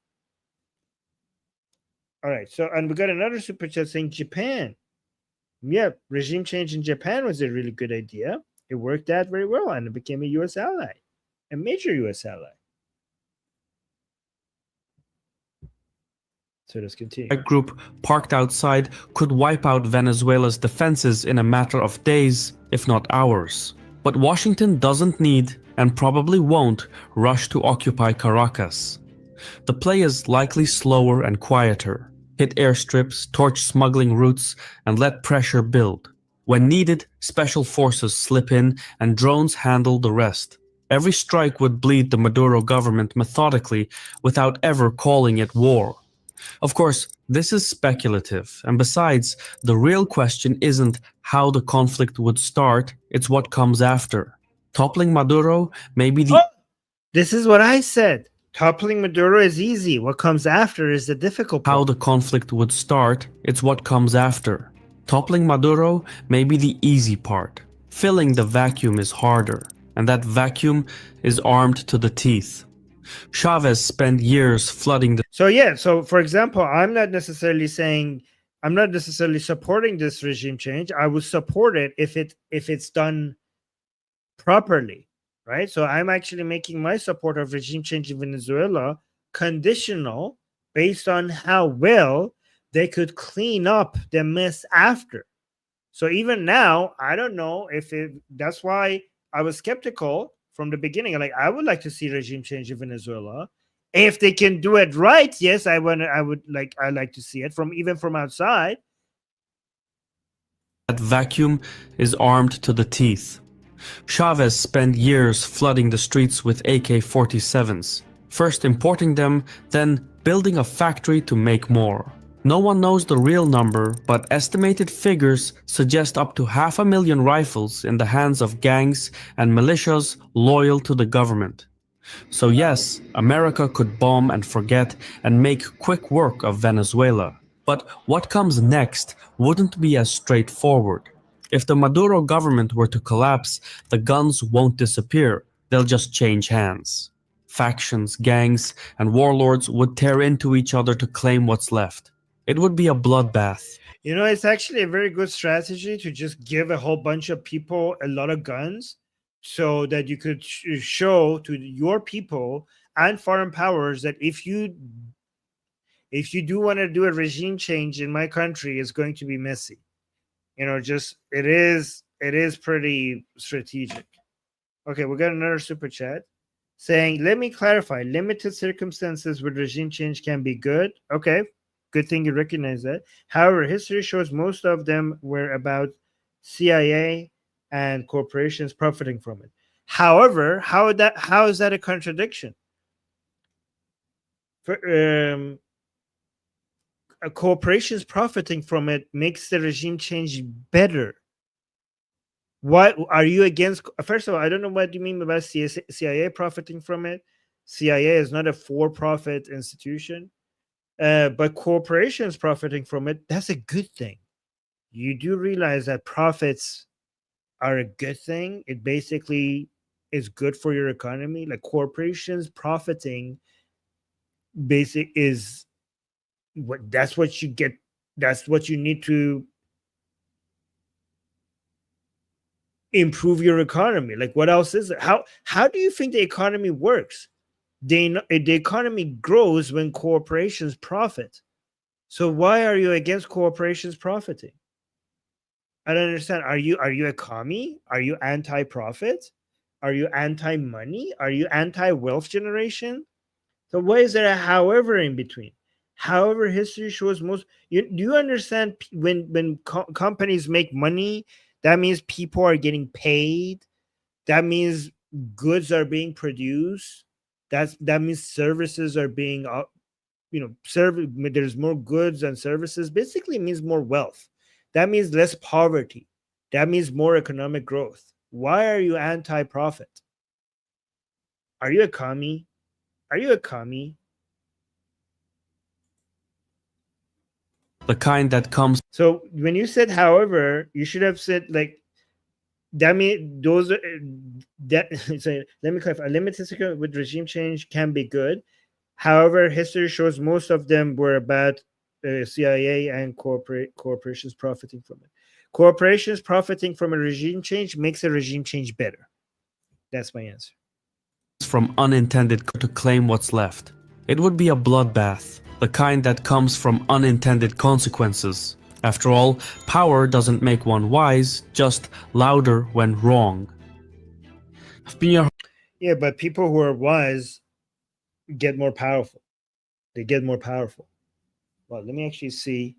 All right. So, and we got another super chat saying Japan. Yeah, regime change in Japan was a really good idea. It worked out very well, and it became a U.S. ally, a major U.S. ally. So let's continue. A group parked outside could wipe out Venezuela's defenses in a matter of days, if not hours. But Washington doesn't need, and probably won't, rush to occupy Caracas. The play is likely slower and quieter. Hit airstrips, torch smuggling routes, and let pressure build. When needed, special forces slip in and drones handle the rest. Every strike would bleed the Maduro government methodically without ever calling it war. Of course, this is speculative, and besides, the real question isn't how the conflict would start, it's what comes after. Toppling Maduro may be the... This is what I said. Toppling Maduro is easy. What comes after is the difficult part. How the conflict would start, it's what comes after. Toppling Maduro may be the easy part. Filling the vacuum is harder, and that vacuum is armed to the teeth. Chavez spent years flooding the... So yeah, so for example, I'm not necessarily supporting this regime change. I would support it if it's done properly, right? So I'm actually making my support of regime change in Venezuela conditional based on how well they could clean up the mess after. So even now, I don't know if that's why I was skeptical from the beginning. Like, I would like to see regime change in Venezuela. If they can do it right, yes, I like to see it even from outside. That vacuum is armed to the teeth. Chavez spent years flooding the streets with AK-47s, first importing them, then building a factory to make more. No one knows the real number, but estimated figures suggest up to 500,000 rifles in the hands of gangs and militias loyal to the government. So yes, America could bomb and forget and make quick work of Venezuela. But what comes next wouldn't be as straightforward. If the Maduro government were to collapse, the guns won't disappear, they'll just change hands. Factions, gangs, and warlords would tear into each other to claim what's left. It would be a bloodbath. You know, it's actually a very good strategy to just give a whole bunch of people a lot of guns so that you could show to your people and foreign powers that if you do want to do a regime change in my country, it's going to be messy. You know, just it is pretty strategic. Okay, we got another super chat saying, let me clarify, limited circumstances with regime change can be good. Okay, good thing you recognize that. However, history shows most of them were about CIA and corporations profiting from it. However, how is that a contradiction? Corporations profiting from it makes the regime change better. What are you against? First of all, I don't know what you mean about CIA profiting from it. CIA is not a for-profit institution, but corporations profiting from it, that's a good thing. You do realize that profits are a good thing. It basically is good for your economy. Like, corporations profiting is that's what you get. That's what you need to improve your economy. Like, what else is it? How do you think the economy works? The economy grows when corporations profit. So why are you against corporations profiting? I don't understand. Are you a commie? Are you anti-profit? Are you anti-money? Are you anti-wealth generation? So why is there a however in between? However, history shows do you understand when companies make money, that means people are getting paid. That means goods are being produced. That means services are being, there's more goods and services. Basically, it means more wealth. That means less poverty. That means more economic growth. Why are you anti-profit? Are you a commie? Are you a commie? The kind that comes. So when you said, however, you should have said, like, that means those are so let me clarify. Limited security with regime change can be good. However, history shows most of them were about CIA and corporations profiting from it. Corporations profiting from a regime change makes a regime change better. That's my answer. From unintended to claim what's left. It would be a bloodbath, the kind that comes from unintended consequences. After all, power doesn't make one wise, just louder when wrong. Yeah, but people who are wise get more powerful. They get more powerful. Well, let me actually see.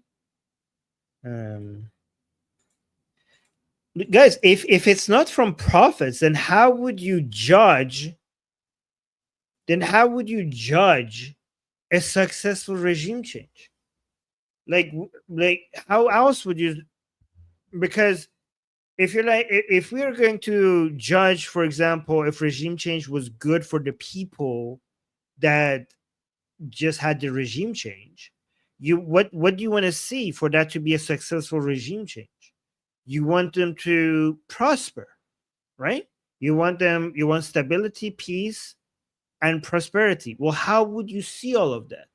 Guys, if it's not from profits, then how would you judge? Then how would you judge a successful regime change? Like how else would you? Because if you're like, if we are going to judge, for example, if regime change was good for the people that just had the regime change, what do you want to see for that to be a successful regime change? You want them to prosper, right? You want stability, peace, and prosperity. Well, how would you see all of that?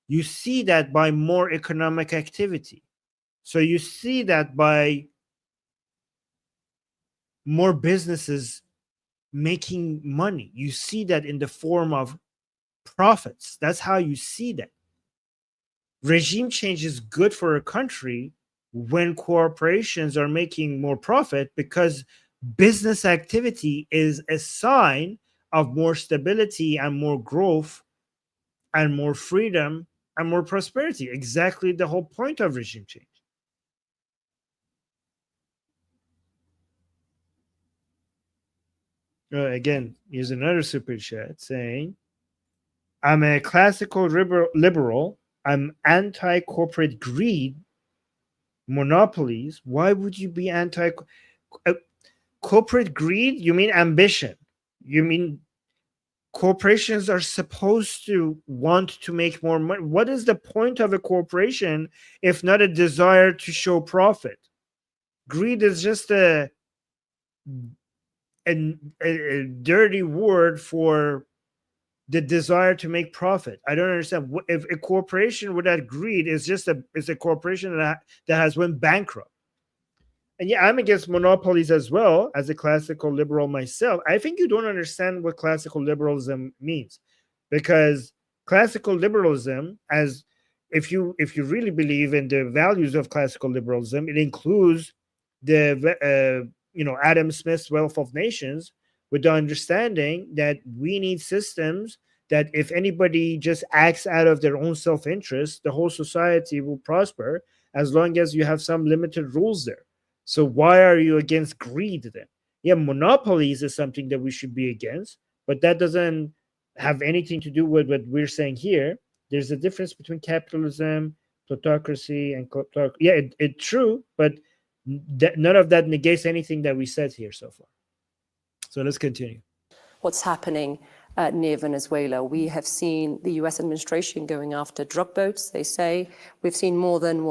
You see that by more economic activity. So you see that by more businesses making money. You see that in the form of profits. That's how you see that. Regime change is good for a country when corporations are making more profit, because business activity is a sign of more stability and more growth and more freedom and more prosperity. Exactly the whole point of regime change. Again, here's another super chat saying, I'm a classical liberal. I'm anti-corporate greed, monopolies. Why would you be corporate greed? You mean ambition? You mean corporations are supposed to want to make more money? What is the point of a corporation if not a desire to show profit? Greed is just a dirty word for the desire to make profit. I don't understand. If a corporation without greed is just a corporation that has went bankrupt. And yeah, I'm against monopolies as well, as a classical liberal myself. I think you don't understand what classical liberalism means, because classical liberalism, as if you really believe in the values of classical liberalism, it includes the Adam Smith's Wealth of Nations, with the understanding that we need systems that if anybody just acts out of their own self-interest, the whole society will prosper as long as you have some limited rules there. So why are you against greed then? Yeah, monopolies is something that we should be against, but that doesn't have anything to do with what we're saying here. There's a difference between capitalism, plutocracy, and yeah, it's true, but none of that negates anything that we said here so far. So let's continue. What's happening near Venezuela? We have seen the US administration going after drug boats, they say. We've seen more than,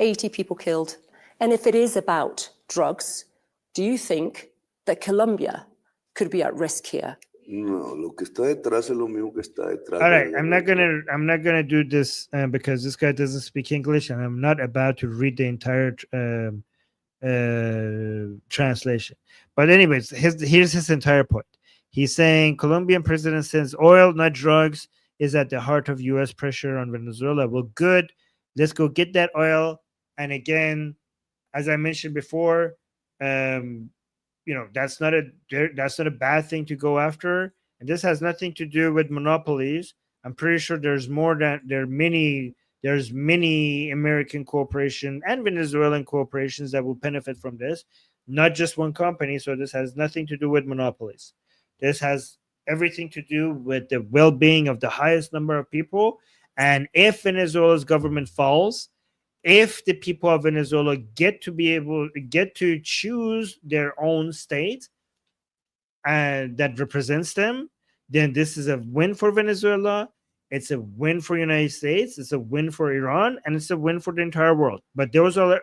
80 people killed. And if it is about drugs, do you think that Colombia could be at risk here? No, lo que está detrás es lo mismo que está detrás. All right, I'm not gonna do this because this guy doesn't speak English, and I'm not about to read the entire translation. But anyways, here's his entire point. He's saying Colombian president says oil, not drugs, is at the heart of U.S. pressure on Venezuela. Well, good. Let's go get that oil. And again, as I mentioned before, that's not a bad thing to go after. And this has nothing to do with monopolies. I'm pretty sure there's many American corporations and Venezuelan corporations that will benefit from this, not just one company. So this has nothing to do with monopolies. This has everything to do with the well-being of the highest number of people. And if Venezuela's government falls, if the people of Venezuela get to choose their own state and that represents them, then this is a win for Venezuela. It's a win for the United States. It's a win for Iran, and it's a win for the entire world. But those are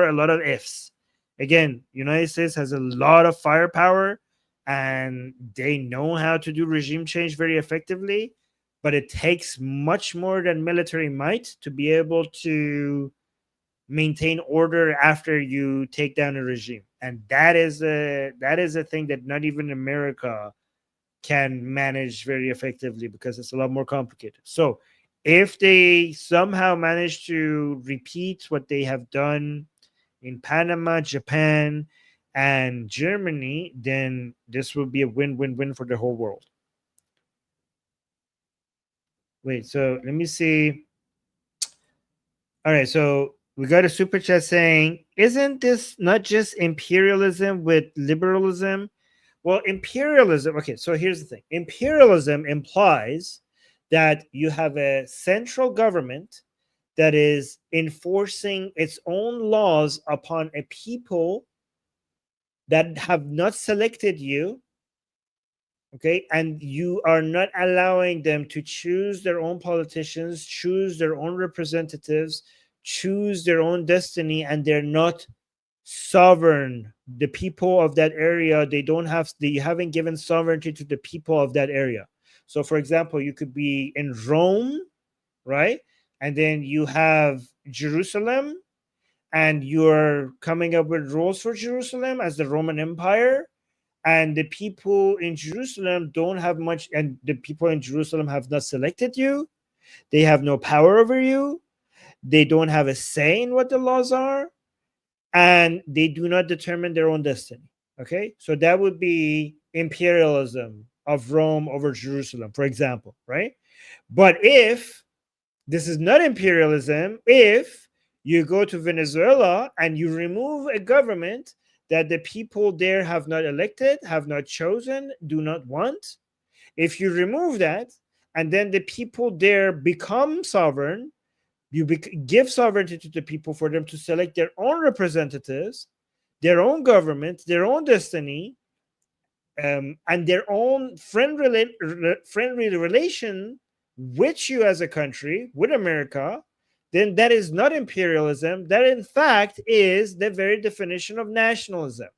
a lot of ifs. Again, United States has a lot of firepower, and they know how to do regime change very effectively. but it takes much more than military might to be able to maintain order after you take down a regime. And that is a thing that not even America can manage very effectively, because it's a lot more complicated. So if they somehow manage to repeat what they have done in Panama, Japan, and Germany, then this will be a win-win-win for the whole world. Wait, so let me see. All right, so we got a super chat saying, isn't this not just imperialism with liberalism? Well, imperialism, okay, so here's the thing. Imperialism implies that you have a central government that is enforcing its own laws upon a people that have not selected you, okay, and you are not allowing them to choose their own politicians, choose their own representatives, choose their own destiny, and they're not sovereign. The people of that area, you haven't given sovereignty to the people of that area. So for example, you could be in Rome, right, and then you have Jerusalem, and you're coming up with rules for Jerusalem as the Roman Empire, and the people in Jerusalem don't have much, and the people in Jerusalem have not selected you. They have no power over you. They don't have a say in what the laws are, and they do not determine their own destiny. Okay, so that would be imperialism of Rome over Jerusalem, for example, right? But if this is not imperialism, if you go to Venezuela and you remove a government that the people there have not elected, have not chosen, do not want, if you remove that, and then the people there become sovereign, you give sovereignty to the people for them to select their own representatives, their own government, their own destiny, and their own friendly relation with you as a country, with America, then that is not imperialism. That, in fact, is the very definition of nationalism.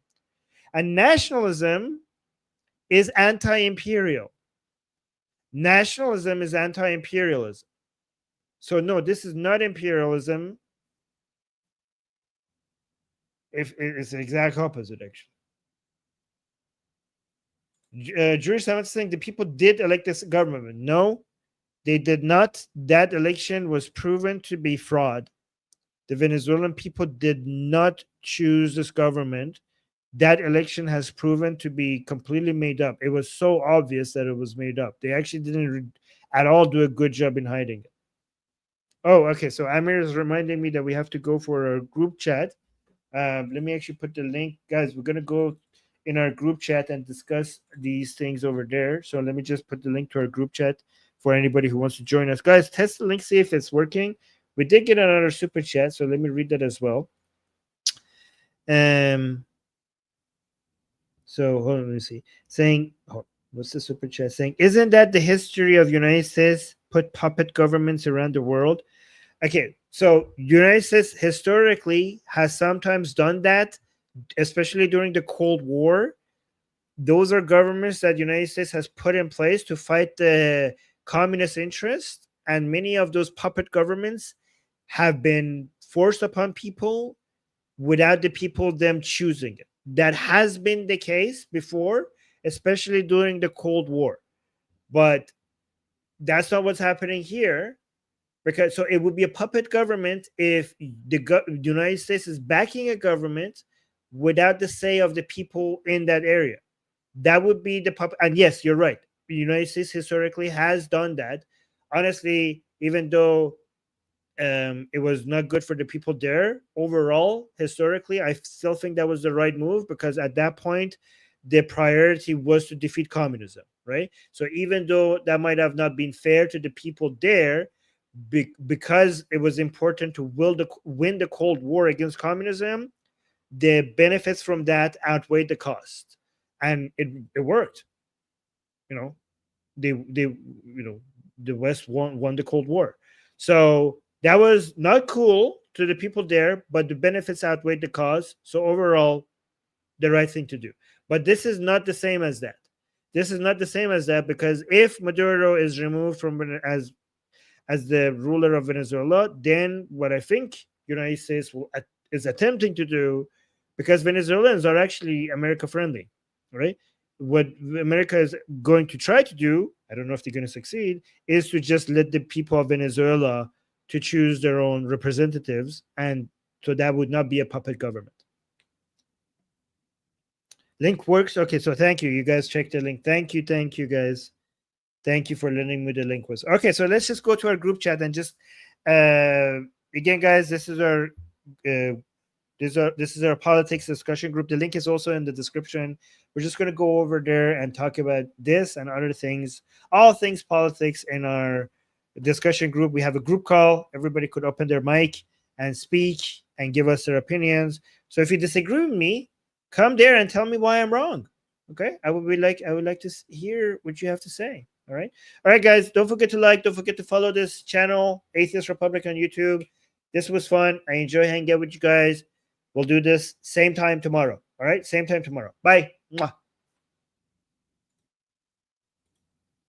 And nationalism is anti-imperial. Nationalism is anti-imperialism. So no, this is not imperialism. If it's the exact opposite, actually. Jewish Science saying the people did elect this government. No, they did not. That election was proven to be fraud. The Venezuelan people did not choose this government. That election has proven to be completely made up. It was so obvious that it was made up. They actually didn't at all do a good job in hiding it. Oh, okay. So Amir is reminding me that we have to go for a group chat. Let me actually put the link. Guys, we're going to go in our group chat and discuss these things over there. So let me just put the link to our group chat for anybody who wants to join us. Guys, test the link, see if it's working. We did get another super chat, so let me read that as well. So hold on, let me see. Saying, what's the super chat saying? Isn't that the history of United States put puppet governments around the world? Okay, so United States historically has sometimes done that, especially during the Cold War. Those are governments that United States has put in place to fight the communist interest, and many of those puppet governments have been forced upon people without the people them choosing it. That has been the case before, especially during the Cold War. But that's not what's happening here, because so it would be a puppet government if the United States is backing a government without the say of the people in that area. That would be the puppet. And yes, you're right. The United States historically has done that. Honestly, even though it was not good for the people there overall, historically, I still think that was the right move, because at that point, the priority was to defeat communism, right? So even though that might have not been fair to the people there, because it was important to win the Cold War against communism, the benefits from that outweighed the cost, and it worked. The West won the Cold War, so that was not cool to the people there, but the benefits outweighed the cause. So overall, the right thing to do. But this is not the same as that. This is not the same as that, because if Maduro is removed from as the ruler of Venezuela, then what I think United States is attempting to do, because Venezuelans are actually America friendly, right? What America is going to try to do, I don't know if they're going to succeed, is to just let the people of Venezuela to choose their own representatives, and so that would not be a puppet government. Link works. Okay, so thank you. You guys check the link. Thank you, guys. Thank you for letting me the link was. Okay, so let's just go to our group chat and just again, guys, this is our this is our politics discussion group. The link is also in the description. We're just going to go over there and talk about this and other things, all things politics in our discussion group. We have a group call. Everybody could open their mic and speak and give us their opinions. So if you disagree with me, come there and tell me why I'm wrong. Okay, I would like to hear what you have to say. All right, guys. Don't forget to like. Don't forget to follow this channel, Atheist Republic on YouTube. This was fun. I enjoy hanging out with you guys. We'll do this same time tomorrow. All right, same time tomorrow. Bye. Mwah.